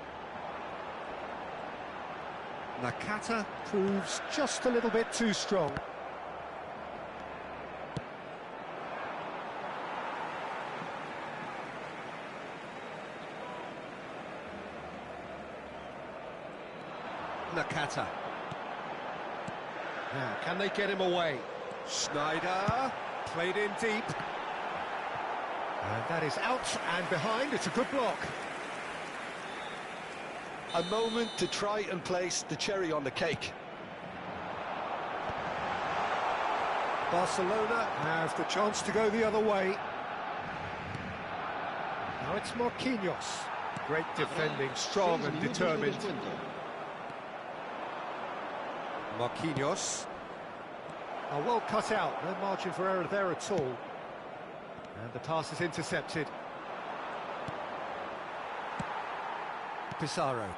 Nakata proves just a little bit too strong. Nakata. Now, can they get him away? Schneider, played in deep. And that is out and behind, it's a good block. A moment to try and place the cherry on the cake. Barcelona have the chance to go the other way. Now it's Marquinhos. Great defending, strong and determined. Marquinhos. Oh, well cut out, no margin for error there at all. And the pass is intercepted. Pizarro.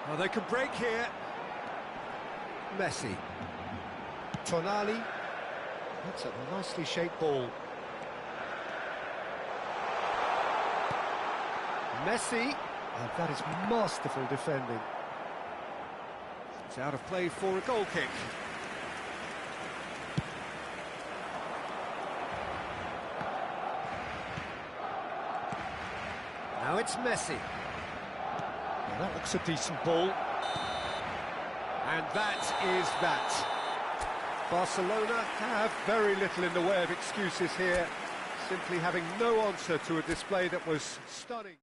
Oh, they can break here. Messi. Tonali. That's a nicely shaped ball. Messi. Oh, that is masterful defending. It's out of play for a goal kick. Now it's Messi. Well, that looks a decent ball. And that is that. Barcelona have very little in the way of excuses here, simply having no answer to a display that was stunning.